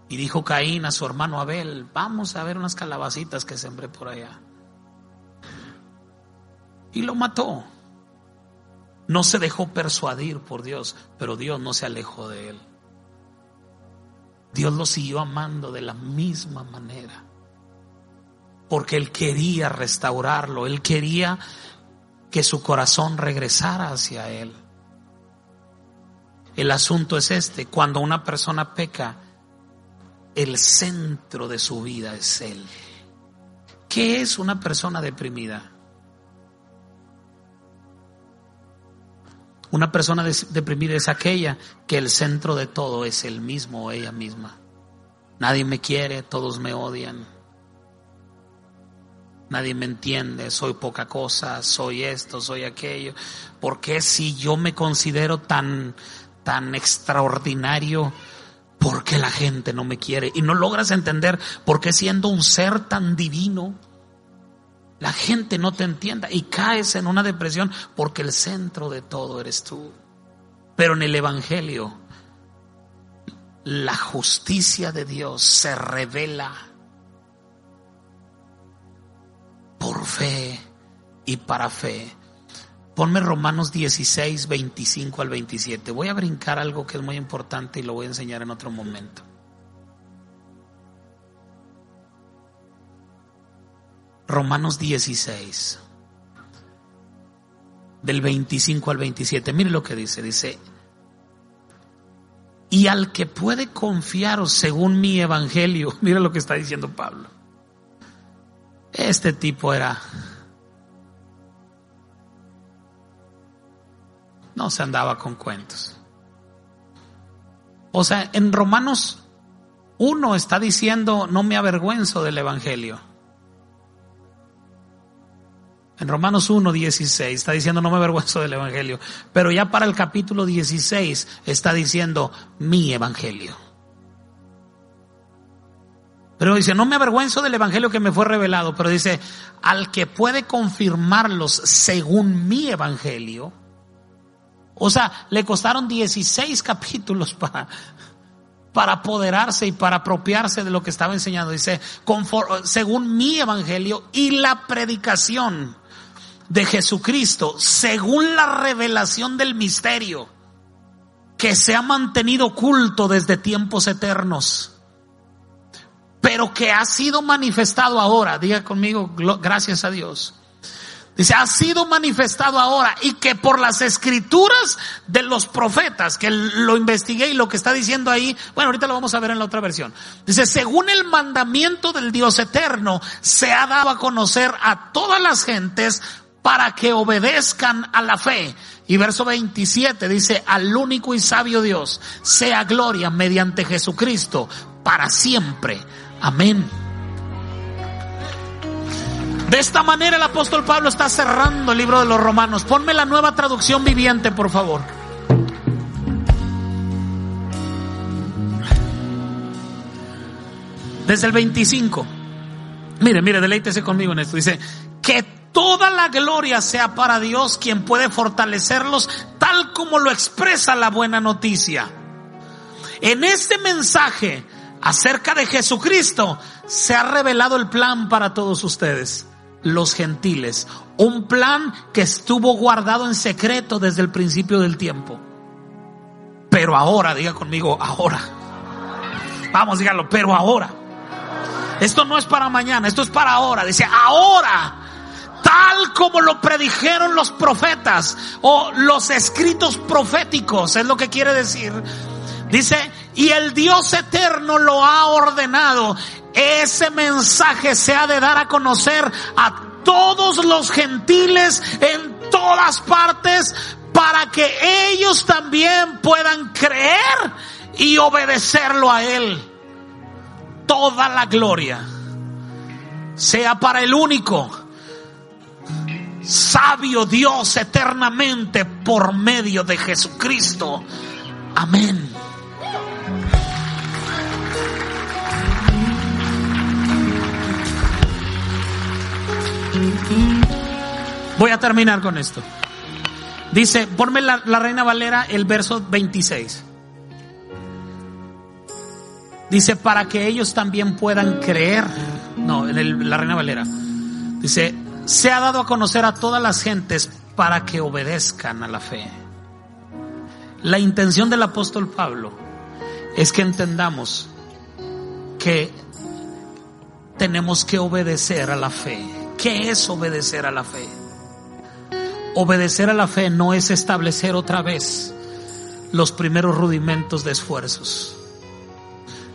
Y dijo Caín a su hermano Abel: vamos a ver unas calabacitas que sembré por allá. Y lo mató. No se dejó persuadir por Dios, pero Dios no se alejó de él. Dios lo siguió amando de la misma manera, porque Él quería restaurarlo. Él quería que su corazón regresara hacia Él. El asunto es este: cuando una persona peca, el centro de su vida es Él. ¿Qué es una persona deprimida? Una persona deprimida es aquella que el centro de todo es él mismo o ella misma. Nadie me quiere, todos me odian. Nadie me entiende, soy poca cosa, soy esto, soy aquello. ¿Por qué si yo me considero tan extraordinario, por qué la gente no me quiere? Y no logras entender por qué, siendo un ser tan divino, la gente no te entienda y caes en una depresión porque el centro de todo eres tú. Pero en el Evangelio, la justicia de Dios se revela por fe y para fe. Ponme Romanos 16, 25 al 27. Voy a brincar algo que es muy importante y lo voy a enseñar en otro momento. Romanos 16, del 25 al 27. Mire lo que dice. Dice: y al que puede confiaros según mi evangelio. Mire lo que está diciendo Pablo. Este tipo no se andaba con cuentos. O sea, en Romanos 1 está diciendo: no me avergüenzo del evangelio. En Romanos 1:16 está diciendo: no me avergüenzo del evangelio. Pero ya para el capítulo 16 está diciendo: mi evangelio. Pero dice: no me avergüenzo del evangelio que me fue revelado. Pero dice: al que puede confirmarlos según mi evangelio. O sea, le costaron 16 capítulos para apoderarse y para apropiarse de lo que estaba enseñando. Dice: según mi evangelio y la predicación de Jesucristo, según la revelación del misterio que se ha mantenido oculto desde tiempos eternos, pero que ha sido manifestado ahora. Diga conmigo, gracias a Dios. Dice, ha sido manifestado ahora, y que por las escrituras de los profetas, que lo investigué, y lo que está diciendo ahí, bueno, ahorita lo vamos a ver en la otra versión. Dice, según el mandamiento del Dios eterno, se ha dado a conocer a todas las gentes para que obedezcan a la fe. Y verso 27 dice, al único y sabio Dios sea gloria mediante Jesucristo para siempre. Amén. De esta manera el apóstol Pablo está cerrando el libro de los Romanos. Ponme la Nueva Traducción Viviente, por favor. Desde el 25. Mire, deleítese conmigo en esto. Dice, que toda la gloria sea para Dios, quien puede fortalecerlos tal como lo expresa la buena noticia. En este mensaje acerca de Jesucristo se ha revelado el plan para todos ustedes, los gentiles, un plan que estuvo guardado en secreto desde el principio del tiempo. Pero ahora, diga conmigo, ahora. Vamos, dígalo, pero ahora. Esto no es para mañana, esto es para ahora. Dice, ahora, tal como lo predijeron los profetas o los escritos proféticos, es lo que quiere decir. Dice, y el Dios eterno lo ha ordenado. Ese mensaje se ha de dar a conocer a todos los gentiles en todas partes, para que ellos también puedan creer y obedecerlo a Él. Toda la gloria sea para el único sabio Dios eternamente por medio de Jesucristo. Amén. Voy a terminar con esto. Dice, ponme la Reina Valera, el verso 26. Dice, para que ellos también puedan creer. No, en la Reina Valera dice, se ha dado a conocer a todas las gentes para que obedezcan a la fe. La intención del apóstol Pablo es que entendamos que tenemos que obedecer a la fe. ¿Qué es obedecer a la fe? Obedecer a la fe no es establecer otra vez los primeros rudimentos de esfuerzos,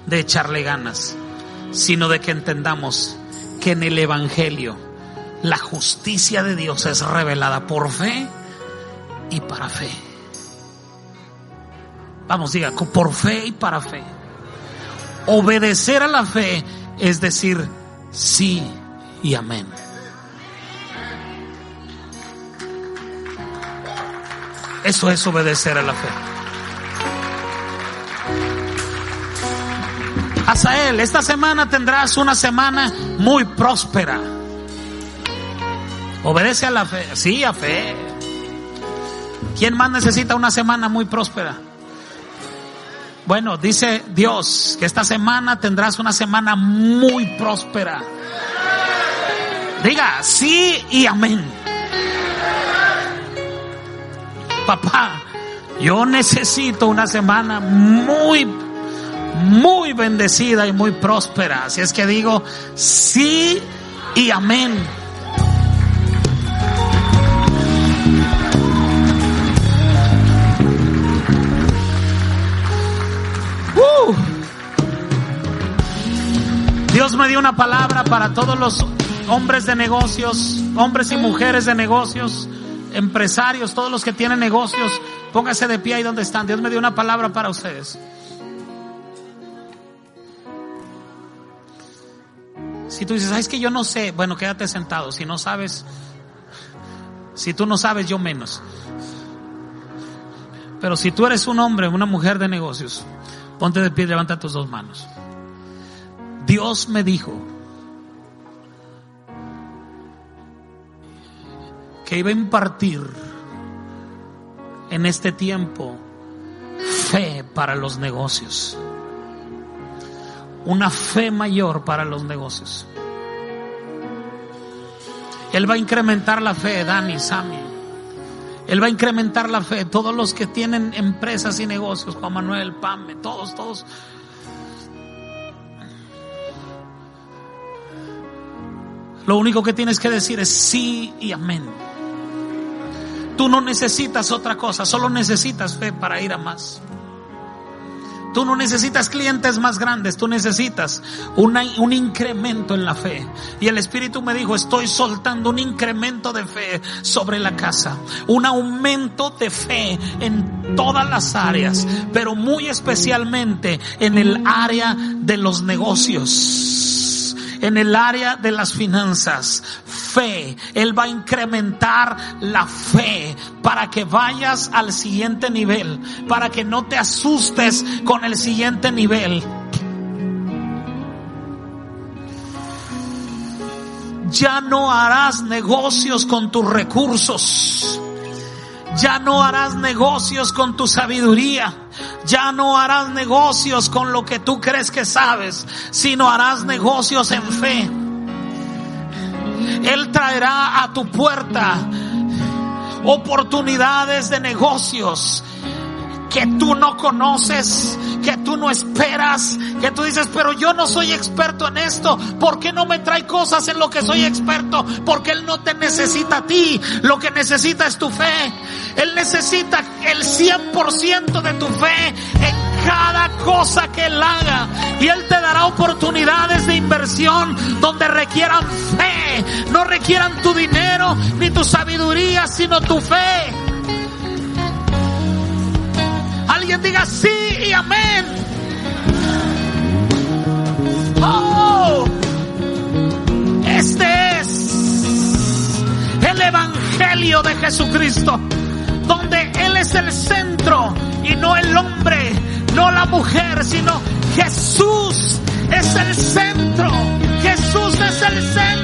de echarle ganas, sino de que entendamos que en el Evangelio la justicia de Dios es revelada por fe y para fe. Vamos, diga, por fe y para fe. Obedecer a la fe es decir sí y amén. Eso es obedecer a la fe. Asael, esta semana tendrás una semana muy próspera. Obedece a la fe. Sí, a fe. ¿Quién más necesita una semana muy próspera? Bueno, dice Dios que esta semana tendrás una semana muy próspera. Diga sí y amén. Papá, yo necesito una semana muy bendecida y muy próspera. Así es que digo sí y amén. Dios me dio una palabra para todos los hombres de negocios, hombres y mujeres de negocios, empresarios, todos los que tienen negocios. Póngase de pie ahí donde están. Dios me dio una palabra para ustedes. Si tú dices, es que yo no sé, bueno, quédate sentado. Si no sabes, si tú no sabes, yo menos. Pero si tú eres un hombre, una mujer de negocios, ponte de pie y levanta tus dos manos. Dios me dijo que iba a impartir en este tiempo fe para los negocios, una fe mayor para los negocios. Él va a incrementar la fe, Dani, Sammy. Él va a incrementar la fe. Todos los que tienen empresas y negocios, Juan Manuel, Pame, todos. Lo único que tienes que decir es sí y amén. Tú no necesitas otra cosa, solo necesitas fe para ir a más. Tú no necesitas clientes más grandes, tú necesitas un incremento en la fe. Y el Espíritu me dijo, estoy soltando un incremento de fe sobre la casa, un aumento de fe en todas las áreas, pero muy especialmente en el área de los negocios, en el área de las finanzas. Fe, Él va a incrementar la fe para que vayas al siguiente nivel, para que no te asustes con el siguiente nivel. Ya no harás negocios con tus recursos, ya no harás negocios con tu sabiduría, ya no harás negocios con lo que tú crees que sabes, sino harás negocios en fe. Él traerá a tu puerta oportunidades de negocios que tú no conoces, que tú no esperas, que tú dices, pero yo no soy experto en esto. ¿Por qué no me trae cosas en lo que soy experto? Porque Él no te necesita a ti, lo que necesita es tu fe. Él necesita el 100% de tu fe en cada cosa que Él haga, y Él te dará oportunidades de inversión donde requieran fe, no requieran tu dinero ni tu sabiduría, sino tu fe. Alguien diga sí y amén. Oh, este es el Evangelio de Jesucristo, donde Él es el centro y no el hombre, no la mujer, sino Jesús es el centro. Jesús es el centro.